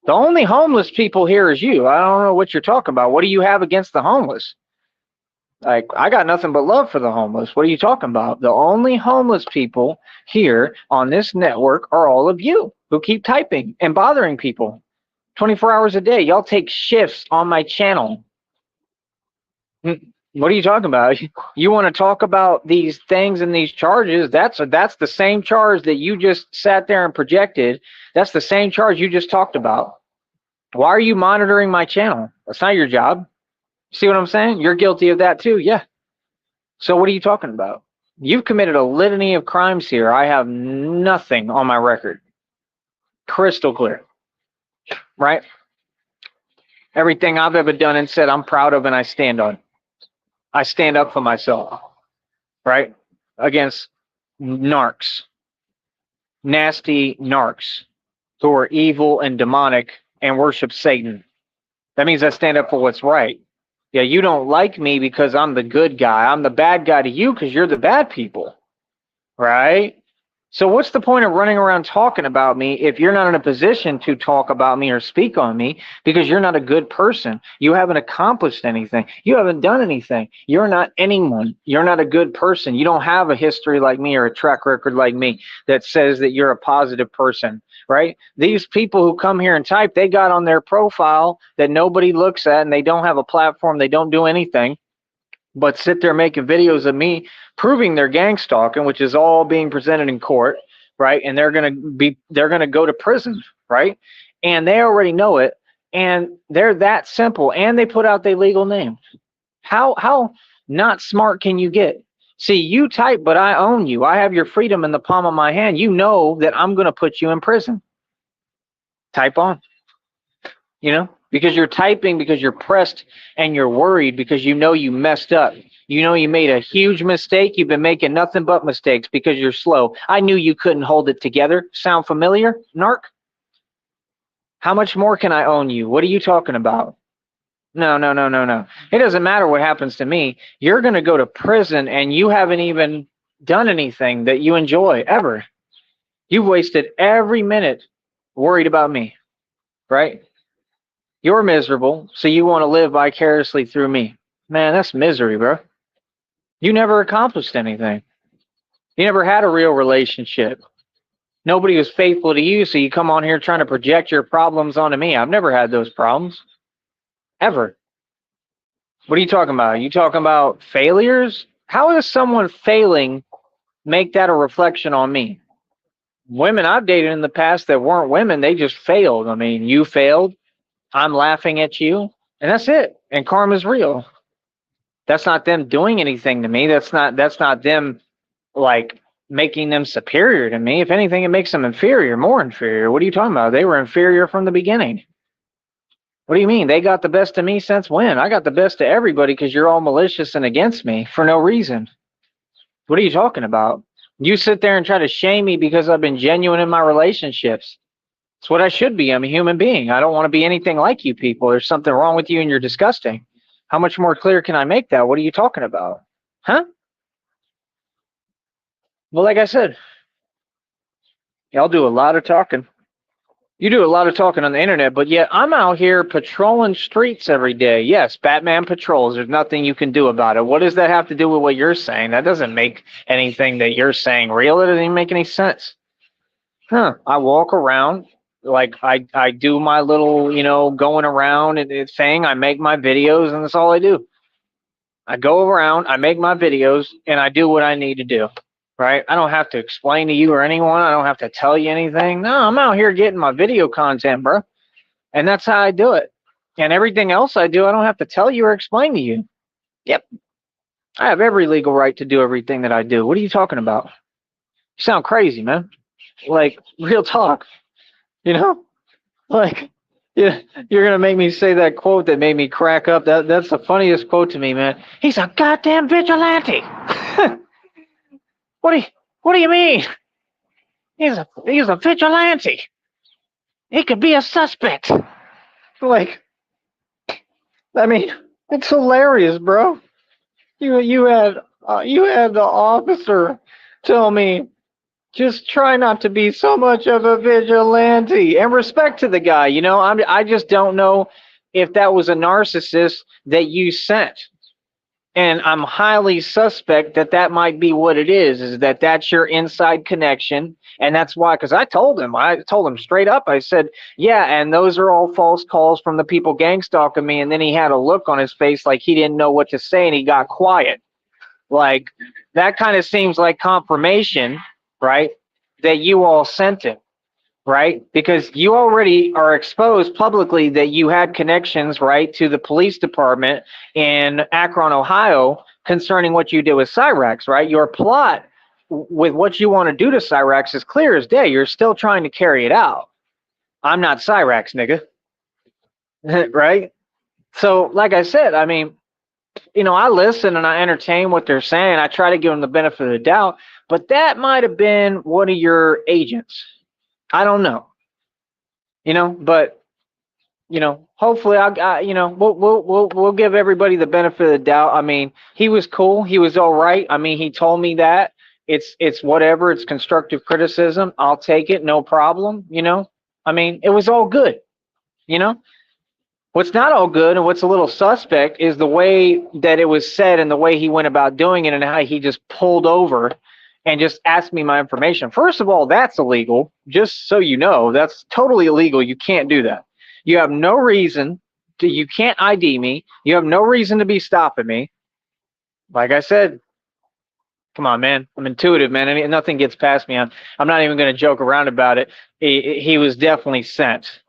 Speaker 1: The only homeless people here is you. I don't know what you're talking about. What do you have against the homeless? Like, I got nothing but love for the homeless. What are you talking about? The only homeless people here on this network are all of you who keep typing and bothering people 24 hours a day. Y'all take shifts on my channel. What are you talking about? You want to talk about these things and these charges? That's the same charge that you just sat there and projected. That's the same charge you just talked about. Why are you monitoring my channel? That's not your job. See what I'm saying? You're guilty of that too. Yeah. So what are you talking about? You've committed a litany of crimes here. I have nothing on my record. Crystal clear. Right? Everything I've ever done and said I'm proud of and I stand on. I stand up for myself. Right? Against narcs. Nasty narcs who are evil and demonic and worship Satan. That means I stand up for what's right. Yeah, you don't like me because I'm the good guy. I'm the bad guy to you because you're the bad people, right? So what's the point of running around talking about me if you're not in a position to talk about me or speak on me, because you're not a good person? You haven't accomplished anything. You haven't done anything. You're not anyone. You're not a good person. You don't have a history like me or a track record like me that says that you're a positive person, right? These people who come here and type, they got on their profile that nobody looks at, and they don't have a platform. They don't do anything but sit there making videos of me proving their gang stalking, which is all being presented in court, right? And they're gonna go to prison, right? And they already know it, and they're that simple, and they put out their legal names. How not smart can you get? See, you type, but I own you. I have your freedom in the palm of my hand. You know that I'm gonna put you in prison. Type on. You know, because you're typing, because you're pressed and you're worried, because you know you messed up. You know you made a huge mistake. You've been making nothing but mistakes because you're slow. I knew you couldn't hold it together. Sound familiar, narc? How much more can I own you? What are you talking about? No. It doesn't matter what happens to me. You're going to go to prison, and you haven't even done anything that you enjoy ever. You've wasted every minute worried about me, right? You're miserable, so you want to live vicariously through me. Man, that's misery, bro. You never accomplished anything. You never had a real relationship. Nobody was faithful to you, so you come on here trying to project your problems onto me. I've never had those problems. Ever. What are you talking about? Are you talking about failures? How does someone failing make that a reflection on me? Women I've dated in the past that weren't women, they just failed. I mean, you failed. I'm laughing at you, and that's it. And karma's real. That's not them doing anything to me. That's not them like making them superior to me. If anything, it makes them inferior, more inferior. What are you talking about? They were inferior from the beginning. What do you mean? They got the best of me since when? I got the best of everybody because you're all malicious and against me for no reason. What are you talking about? You sit there and try to shame me because I've been genuine in my relationships. It's what I should be. I'm a human being. I don't want to be anything like you people. There's something wrong with you and you're disgusting. How much more clear can I make that? What are you talking about? Huh? Well, like I said, y'all do a lot of talking. You do a lot of talking on the internet, but yet I'm out here patrolling streets every day. Yes, Batman patrols. There's nothing you can do about it. What does that have to do with what you're saying? That doesn't make anything that you're saying real. It doesn't even make any sense. Huh. I walk around like I do my little, going around and thing. I make my videos, and that's all I do. I go around, I make my videos, and I do what I need to do. right? I don't have to explain to you or anyone. I don't have to tell you anything. No, I'm out here getting my video content, bro. And that's how I do it. And everything else I do, I don't have to tell you or explain to you. Yep. I have every legal right to do everything that I do. What are you talking about? You sound crazy, man. Like, real talk, you know? Like, yeah, you're gonna make me say that quote that made me crack up. That's the funniest quote to me, man. He's a goddamn vigilante. What do you what do you mean? He's a vigilante. He could be a suspect. Like, I mean, it's hilarious, bro. You had the officer tell me, just try not to be so much of a vigilante. And respect to the guy, I just don't know if that was a narcissist that you sent. And I'm highly suspect that that might be what it is that that's your inside connection. And that's why, because I told him straight up, I said, yeah, and those are all false calls from the people gang stalking me. And then he had a look on his face like he didn't know what to say and he got quiet. Like, that kind of seems like confirmation, right, that you all sent it, right? Because you already are exposed publicly that you had connections, right, to the police department in Akron, Ohio, concerning what you did with Cyrax, right? Your plot with what you want to do to Cyrax is clear as day. You're still trying to carry it out. I'm not Cyrax, nigga. Right? So, like I said, I mean, I listen and I entertain what they're saying. I try to give them the benefit of the doubt, but that might have been one of your agents. I don't know, but hopefully we'll give everybody the benefit of the doubt. I mean, he was cool. He was all right. I mean, he told me that it's whatever. It's constructive criticism. I'll take it. No problem. I mean, it was all good. What's not all good and what's a little suspect is the way that it was said and the way he went about doing it and how he just pulled over and just asked me my information. First of all, that's illegal. Just so you know, that's totally illegal. You can't do that. You have no reason you can't ID me. You have no reason to be stopping me. Like I said, come on, man. I'm intuitive, man. I mean, nothing gets past me. I'm not even going to joke around about it. He was definitely sent.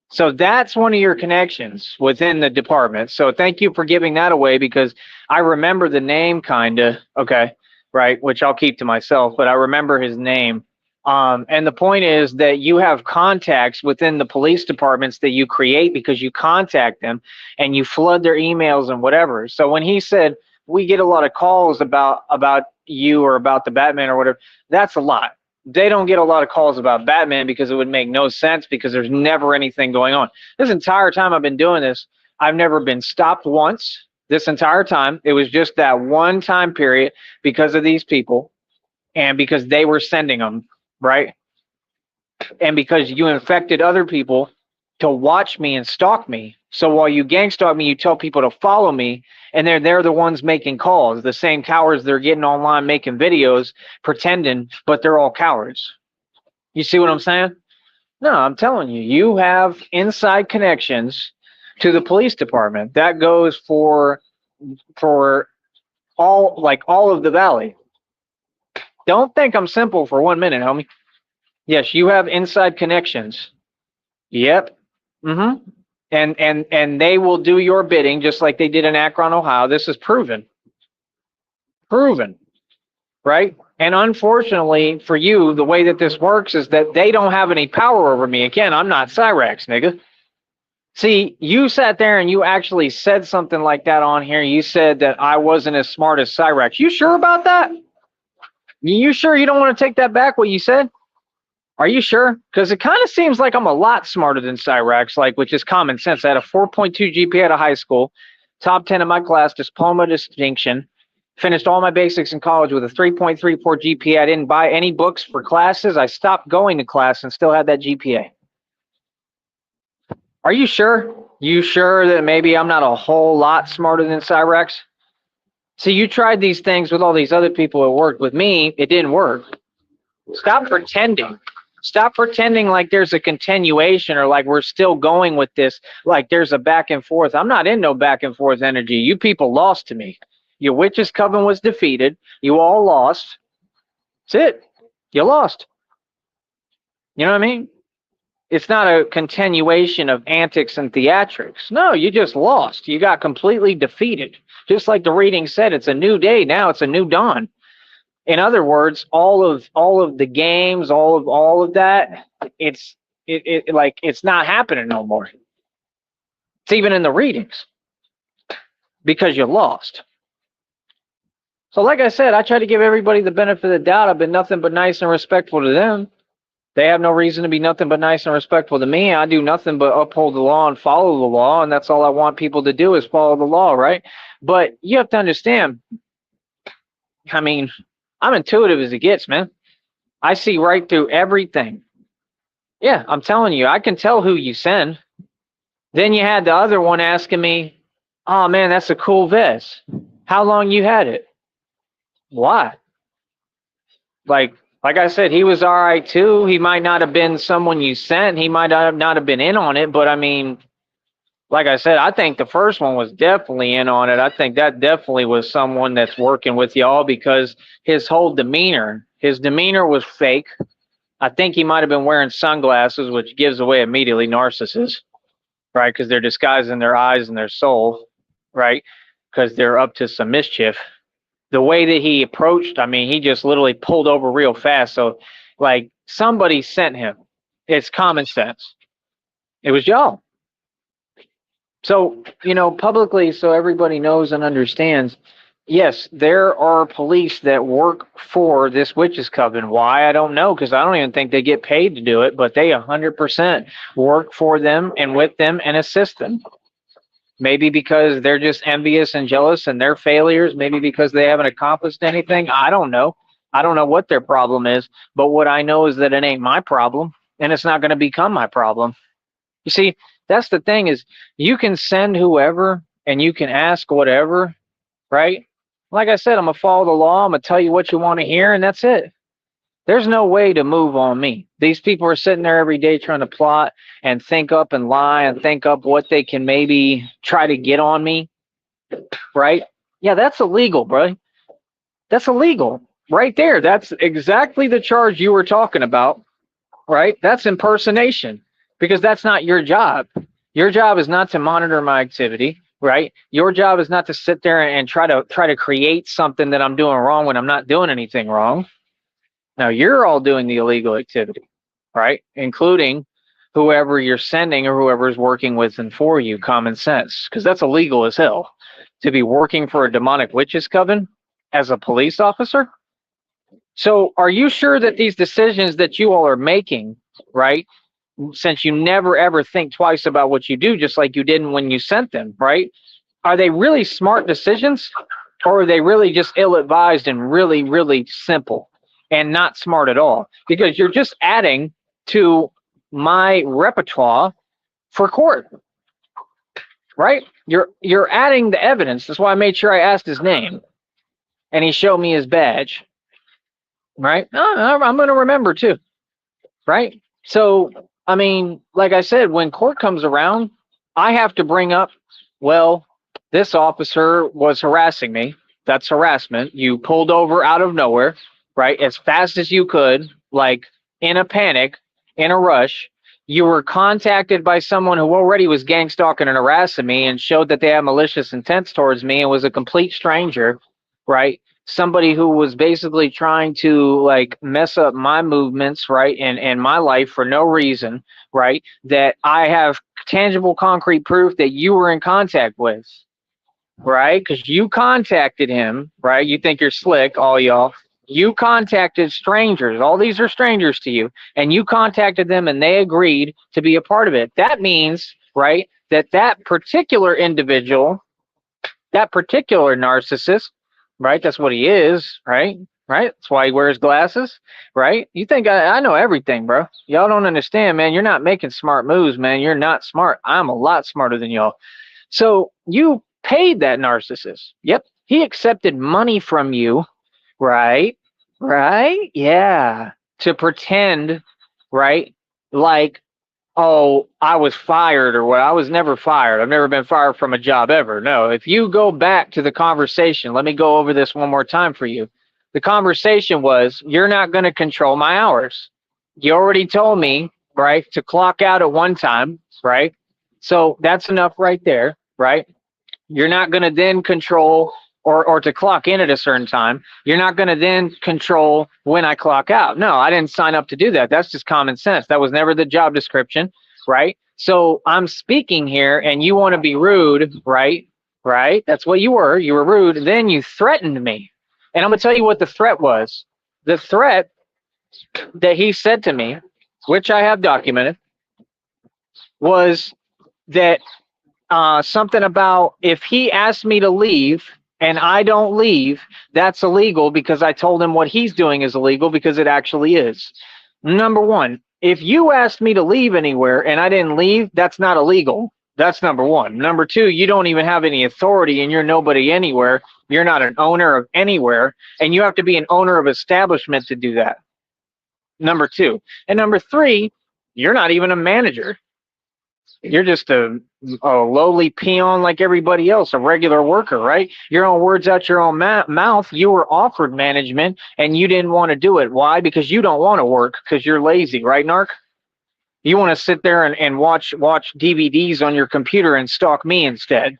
Speaker 1: So that's one of your connections within the department. So thank you for giving that away because I remember the name kind of, okay, right, which I'll keep to myself, but I remember his name. And the point is that you have contacts within the police departments that you create because you contact them and you flood their emails and whatever. So when he said, we get a lot of calls about you or about the Batman or whatever, that's a lot. They don't get a lot of calls about Batman because it would make no sense because there's never anything going on. This entire time I've been doing this, I've never been stopped once this entire time. It was just that one time period because of these people and because they were sending them, right? And because you infected other people to watch me and stalk me. So while you gang stalk me, you tell people to follow me, and they're the ones making calls. The same cowards they're getting online making videos, pretending, but they're all cowards. You see what I'm saying? No, I'm telling you, you have inside connections to the police department. That goes for all of the valley. Don't think I'm simple for 1 minute, homie. Yes, you have inside connections. Yep. Mm-hmm. And they will do your bidding just like they did in Akron, Ohio. This is proven. Proven. Right? And unfortunately for you, the way that this works is that they don't have any power over me. Again, I'm not Cyrax, nigga. See, you sat there and you actually said something like that on here. You said that I wasn't as smart as Cyrax. You sure about that? You sure you don't want to take that back, what you said? Are you sure? Because it kind of seems like I'm a lot smarter than Cyrax, which is common sense. I had a 4.2 GPA out of high school, top 10 in my class, diploma distinction, finished all my basics in college with a 3.34 GPA. I didn't buy any books for classes. I stopped going to class and still had that GPA. Are you sure? You sure that maybe I'm not a whole lot smarter than Cyrax? See, you tried these things with all these other people. It worked. With me, it didn't work. Stop pretending. Stop pretending like there's a continuation or like we're still going with this, like there's a back and forth. I'm not in no back and forth energy. You people lost to me. Your witch's coven was defeated. You all lost. That's it. You lost. You know what I mean? It's not a continuation of antics and theatrics. No, you just lost. You got completely defeated. Just like the reading said, it's a new day. Now it's a new dawn. In other words, all of the games, all of that, it's not happening no more. It's even in the readings because you lost. So like I said, I try to give everybody the benefit of the doubt. I've been nothing but nice and respectful to them. They have no reason to be nothing but nice and respectful to me. I do nothing but uphold the law and follow the law, and that's all I want people to do is follow the law, right? But you have to understand, I mean, I'm intuitive as it gets, man. I see right through everything. Yeah, I'm telling you, I can tell who you send. Then you had the other one asking me, "Oh man, that's a cool vest. How long you had it?" Why? Like I said, he was all right too. He might not have been someone you sent. He might not have been in on it, but I mean, like I said, I think the first one was definitely in on it. I think that definitely was someone that's working with y'all because his demeanor was fake. I think he might have been wearing sunglasses, which gives away immediately narcissists, right? Because they're disguising their eyes and their soul, right? Because they're up to some mischief. The way that he approached, I mean, he just literally pulled over real fast. So, like, somebody sent him. It's common sense. It was y'all. So, publicly, so everybody knows and understands, yes, there are police that work for this witches coven. Why? I don't know, because I don't even think they get paid to do it, but they 100% work for them and with them and assist them. Maybe because they're just envious and jealous and their failures. Maybe because they haven't accomplished anything. I don't know. I don't know what their problem is. But what I know is that it ain't my problem, and it's not going to become my problem. You see, that's the thing is you can send whoever and you can ask whatever, right? Like I said, I'm going to follow the law. I'm going to tell you what you want to hear, and that's it. There's no way to move on me. These people are sitting there every day trying to plot and think up and lie and think up what they can maybe try to get on me, right? Yeah, that's illegal, bro. That's illegal right there. That's exactly the charge you were talking about, right? That's impersonation because that's not your job. Your job is not to monitor my activity, right? Your job is not to sit there and try to create something that I'm doing wrong when I'm not doing anything wrong. Now you're all doing the illegal activity, right? Including whoever you're sending or whoever's working with and for you, common sense, because that's illegal as hell to be working for a demonic witches coven as a police officer. So are you sure that these decisions that you all are making, right, since you never ever think twice about what you do, just like you didn't when you sent them, right? Are they really smart decisions or are they really just ill-advised and really, really simple and not smart at all? Because you're just adding to my repertoire for court, right? You're adding the evidence. That's why I made sure I asked his name and he showed me his badge, right? I'm going to remember too, right? So, I mean, like I said, when court comes around, I have to bring up, well, this officer was harassing me. That's harassment. You pulled over out of nowhere, right? As fast as you could, like in a panic, in a rush. You were contacted by someone who already was gang stalking and harassing me and showed that they had malicious intents towards me and was a complete stranger, right? Somebody who was basically trying to like mess up my movements, right, and my life for no reason, right, that I have tangible concrete proof that you were in contact with, right, because you contacted him, right? You think you're slick, all y'all. You contacted strangers. All these are strangers to you, and you contacted them and they agreed to be a part of it. That means, right, that particular individual, that particular narcissist, right? That's what he is, right? Right? That's why he wears glasses, right? You think I know everything, bro. Y'all don't understand, man. You're not making smart moves, man. You're not smart. I'm a lot smarter than y'all. So you paid that narcissist. Yep. He accepted money from you, right? Right? Yeah. To pretend, right? Like, oh, I was fired or what? I was never fired. I've never been fired from a job ever. No, if you go back to the conversation, let me go over this one more time for you. The conversation was, you're not going to control my hours. You already told me, right, to clock out at one time, right? So that's enough right there, right? You're not going to then control or to clock in at a certain time. You're not going to then control when I clock out. No, I didn't sign up to do that. That's just common sense. That was never the job description, right? So I'm speaking here and you want to be rude, right? Right? That's what you were. You were rude. Then you threatened me. And I'm going to tell you what the threat was. The threat that he said to me, which I have documented, was that something about if he asked me to leave and I don't leave, that's illegal because I told him what he's doing is illegal because it actually is. Number one, if you asked me to leave anywhere and I didn't leave, that's not illegal. That's number one. Number two, you don't even have any authority and you're nobody anywhere. You're not an owner of anywhere, and you have to be an owner of establishment to do that. Number two. And number three, you're not even a manager. You're just a lowly peon like everybody else, a regular worker, right? Your own words out your own mouth. You were offered management and you didn't want to do it. Why? Because you don't want to work because you're lazy, right, Narc? You want to sit there and watch DVDs on your computer and stalk me instead,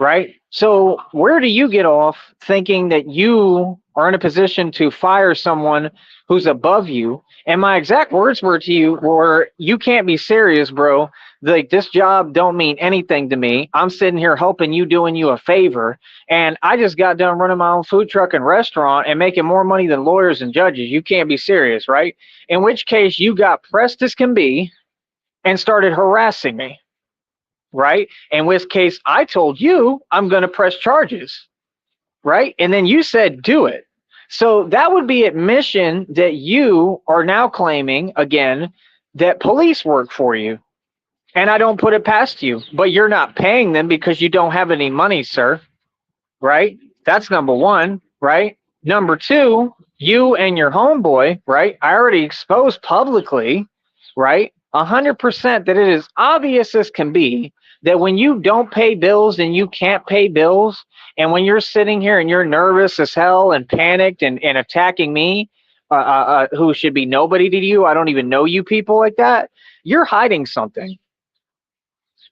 Speaker 1: right? So where do you get off thinking that you are in a position to fire someone who's above you? And my exact words were to you were, you can't be serious, bro. Like, this job don't mean anything to me. I'm sitting here helping you, doing you a favor. And I just got done running my own food truck and restaurant and making more money than lawyers and judges. You can't be serious, right? In which case you got pressed as can be and started harassing me, right? In which case I told you I'm going to press charges, right? And then you said, do it. So that would be admission that you are now claiming, again, that police work for you. And I don't put it past you, but you're not paying them because you don't have any money, sir, right? That's number one, right? Number two, you and your homeboy, right? I already exposed publicly, right? 100% that it is obvious as can be that when you don't pay bills and you can't pay bills, and when you're sitting here and you're nervous as hell and panicked and attacking me, who should be nobody to you, I don't even know you people like that, you're hiding something.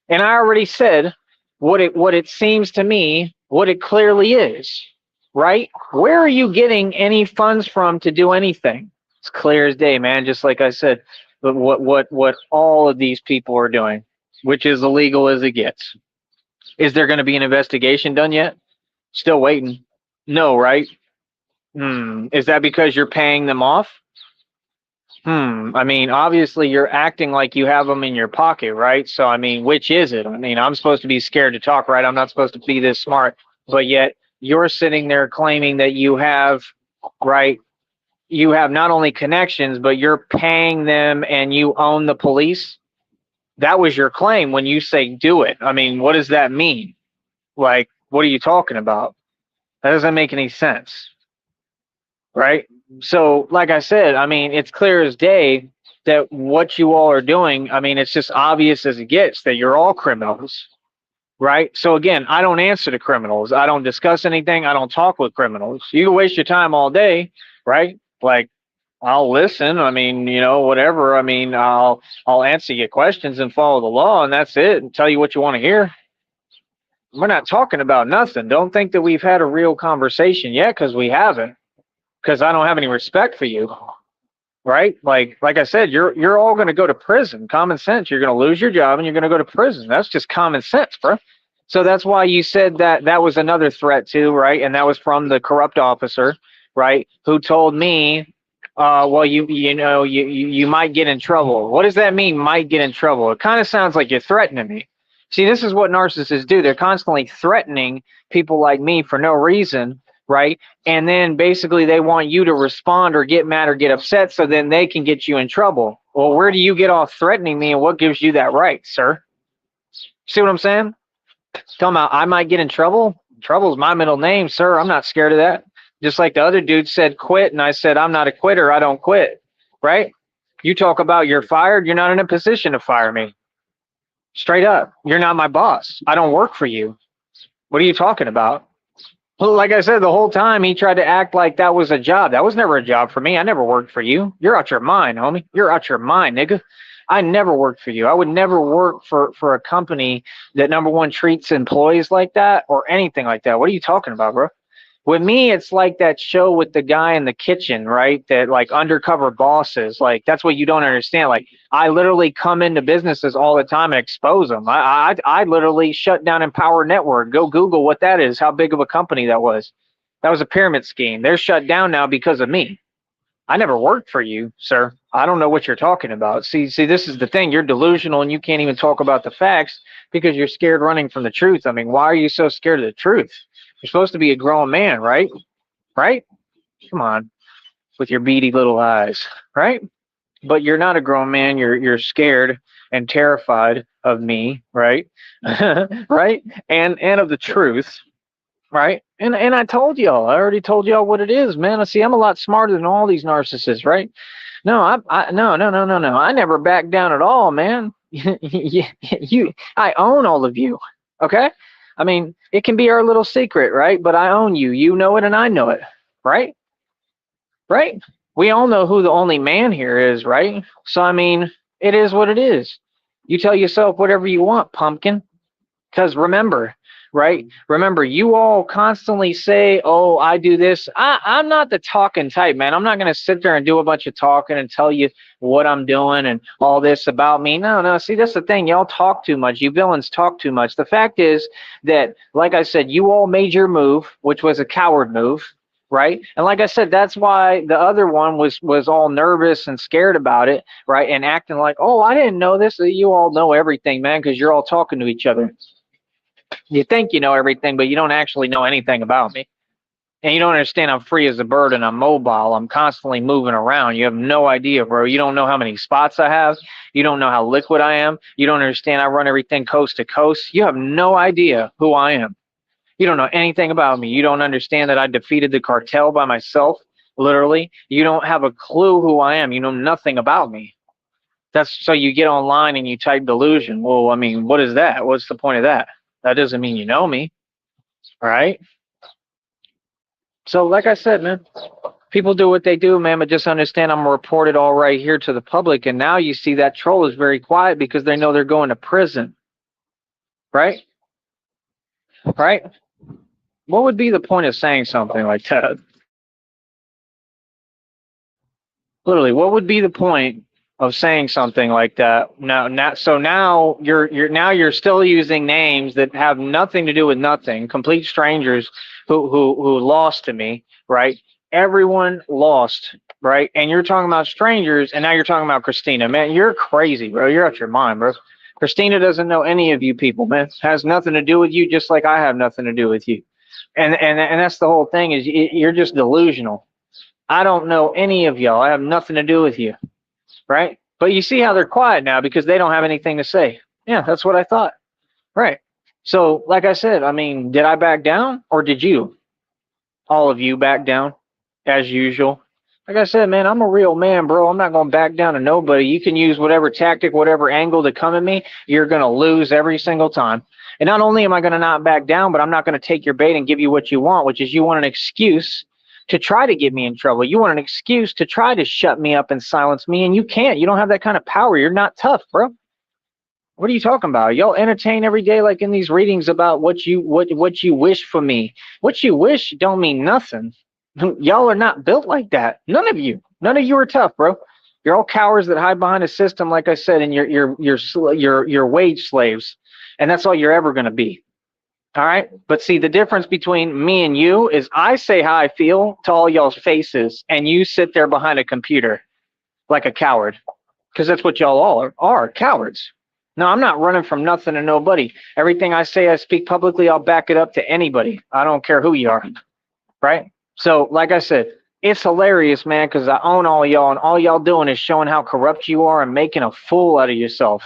Speaker 1: And I already said what it seems to me, what it clearly is, right? Where are you getting any funds from to do anything? It's clear as day, man, just like I said, but what all of these people are doing, which is illegal as it gets. Is there going to be an investigation done yet? Still waiting. No, right? Is that because you're paying them off? I mean, obviously you're acting like you have them in your pocket, right? So, I mean, which is it? I mean, I'm supposed to be scared to talk, right? I'm not supposed to be this smart, but yet you're sitting there claiming that you have, right? You have not only connections, but you're paying them and you own the police. That was your claim when you say do it. I mean, what does that mean? Like, what are you talking about? That doesn't make any sense, right? So, like I said, I mean, it's clear as day that what you all are doing, I mean, it's just obvious as it gets that you're all criminals, right? So, again, I don't answer to criminals. I don't discuss anything. I don't talk with criminals. You can waste your time all day, right? Like, I'll listen. I mean, you know, whatever. I mean, I'll answer your questions and follow the law, and that's it, and tell you what you want to hear. We're not talking about nothing. Don't think that we've had a real conversation yet, because we haven't. Because I don't have any respect for you, right? Like I said, you're all going to go to prison. Common sense. You're going to lose your job and you're going to go to prison. That's just common sense, bro. So that's why you said that was another threat too, right? And that was from the corrupt officer, right? Who told me, well, you might get in trouble. What does that mean? Might get in trouble. It kind of sounds like you're threatening me. See, this is what narcissists do. They're constantly threatening people like me for no reason, right? And then basically they want you to respond or get mad or get upset so then they can get you in trouble. Well, where do you get off threatening me and what gives you that right, sir? See what I'm saying? Talking about I might get in trouble. Trouble's my middle name, sir. I'm not scared of that. Just like the other dude said quit, and I said I'm not a quitter. I don't quit, right? You talk about you're fired. You're not in a position to fire me. Straight up. You're not my boss. I don't work for you. What are you talking about? Well, like I said, the whole time he tried to act like that was a job. That was never a job for me. I never worked for you. You're out your mind, homie. You're out your mind, nigga. I never worked for you. I would never work for a company that, number one, treats employees like that or anything like that. What are you talking about, bro? With me, it's like that show with the guy in the kitchen, right? That like undercover bosses. Like that's what you don't understand. Like I literally come into businesses all the time and expose them. I literally shut down Empower Network. Go Google what that is. How big of a company that was. That was a pyramid scheme. They're shut down now because of me. I never worked for you, sir. I don't know what you're talking about. See, this is the thing. You're delusional and you can't even talk about the facts because you're scared running from the truth. I mean, why are you so scared of the truth? You're supposed to be a grown man, right? Right? Come on, with your beady little eyes, right? But you're not a grown man. You're scared and terrified of me, right? Right? And of the truth, right? And I told y'all. I already told y'all what it is, man. I see. I'm a lot smarter than all these narcissists, right? No, no. I never back down at all, man. I own all of you. Okay? I mean, it can be our little secret, right? But I own you. You know it and I know it, right? Right? We all know who the only man here is, right? So, I mean, it is what it is. You tell yourself whatever you want, pumpkin. Because remember, right? Remember, you all constantly say, oh, I do this. I'm not the talking type, man. I'm not going to sit there and do a bunch of talking and tell you what I'm doing and all this about me. No. See, that's the thing. Y'all talk too much. You villains talk too much. The fact is that, like I said, you all made your move, which was a coward move. Right. And like I said, that's why the other one was all nervous and scared about it. Right. And acting like, oh, I didn't know this. You all know everything, man, because you're all talking to each other. You think you know everything, but you don't actually know anything about me. And you don't understand I'm free as a bird and I'm mobile. I'm constantly moving around. You have no idea, bro. You don't know how many spots I have. You don't know how liquid I am. You don't understand I run everything coast to coast. You have no idea who I am. You don't know anything about me. You don't understand that I defeated the cartel by myself, literally. You don't have a clue who I am. You know nothing about me. That's so you get online and you type delusion. Well, I mean, what is that? What's the point of that? That doesn't mean you know me, all right? So, like I said, man, people do what they do, man, but just understand I'm reported all right here to the public. And now you see that troll is very quiet because they know they're going to prison, right? Right? What would be the point of saying something like that? Literally, what would be the point of saying something like that? Now you're still using names that have nothing to do with nothing, complete strangers who lost to me, right? Everyone lost, right? And you're talking about strangers, and now you're talking about Christina. Man, you're crazy, bro. You're out your mind, bro. Christina doesn't know any of you people, man. It has nothing to do with you, just like I have nothing to do with you. And that's the whole thing is you're just delusional. I don't know any of y'all. I have nothing to do with you, right? But you see how they're quiet now because they don't have anything to say. Yeah, that's what I thought. Right. So, like I said, I mean, did I back down or did you? All of you back down as usual. Like I said, man, I'm a real man, bro. I'm not going to back down to nobody. You can use whatever tactic, whatever angle to come at me. You're going to lose every single time. And not only am I going to not back down, but I'm not going to take your bait and give you what you want, which is you want an excuse to try to get me in trouble. You want an excuse to try to shut me up and silence me, and you can't. You don't have that kind of power. You're not tough, bro. What are you talking about? Y'all entertain every day like in these readings about what you wish for me. What you wish don't mean nothing. Y'all are not built like that. None of you are tough, bro. You're all cowards that hide behind a system, like I said, and you're wage slaves, and that's all you're ever going to be. All right. But see, the difference between me and you is I say how I feel to all y'all's faces, and you sit there behind a computer like a coward, because that's what y'all all are cowards. No, I'm not running from nothing and nobody. Everything I say, I speak publicly. I'll back it up to anybody. I don't care who you are. Right. So, like I said, it's hilarious, man, because I own all y'all, and all y'all doing is showing how corrupt you are and making a fool out of yourself.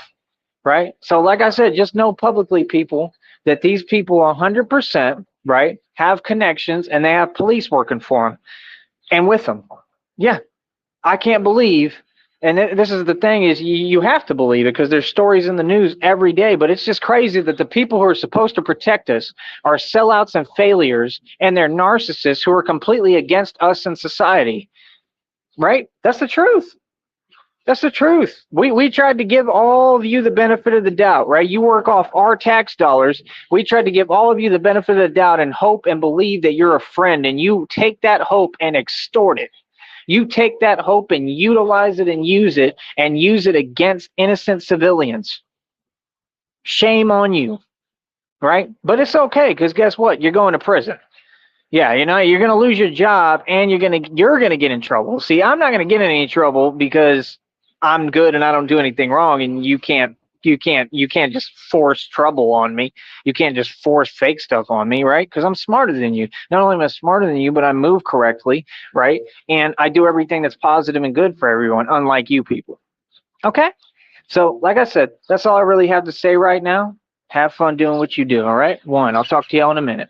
Speaker 1: Right. So, like I said, just know publicly, people, that these people 100%, right, have connections and they have police working for them and with them. Yeah. I can't believe And this is the thing is you have to believe it because there's stories in the news every day. But it's just crazy that the people who are supposed to protect us are sellouts and failures, and they're narcissists who are completely against us and society. Right? That's the truth. That's the truth. We tried to give all of you the benefit of the doubt, right? You work off our tax dollars. We tried to give all of you the benefit of the doubt and hope and believe that you're a friend, and you take that hope and extort it. You take that hope and utilize it and use it against innocent civilians. Shame on you, right? But it's okay because guess what? You're going to prison. Yeah, you're going to lose your job and you're going to get in trouble. See, I'm not going to get in any trouble because I'm good and I don't do anything wrong, and you can't just force trouble on me. You can't just force fake stuff on me, right? Because I'm smarter than you. Not only am I smarter than you, but I move correctly, right? And I do everything that's positive and good for everyone, unlike you people. Okay? So, like I said, that's all I really have to say right now. Have fun doing what you do, all right? One, I'll talk to y'all in a minute.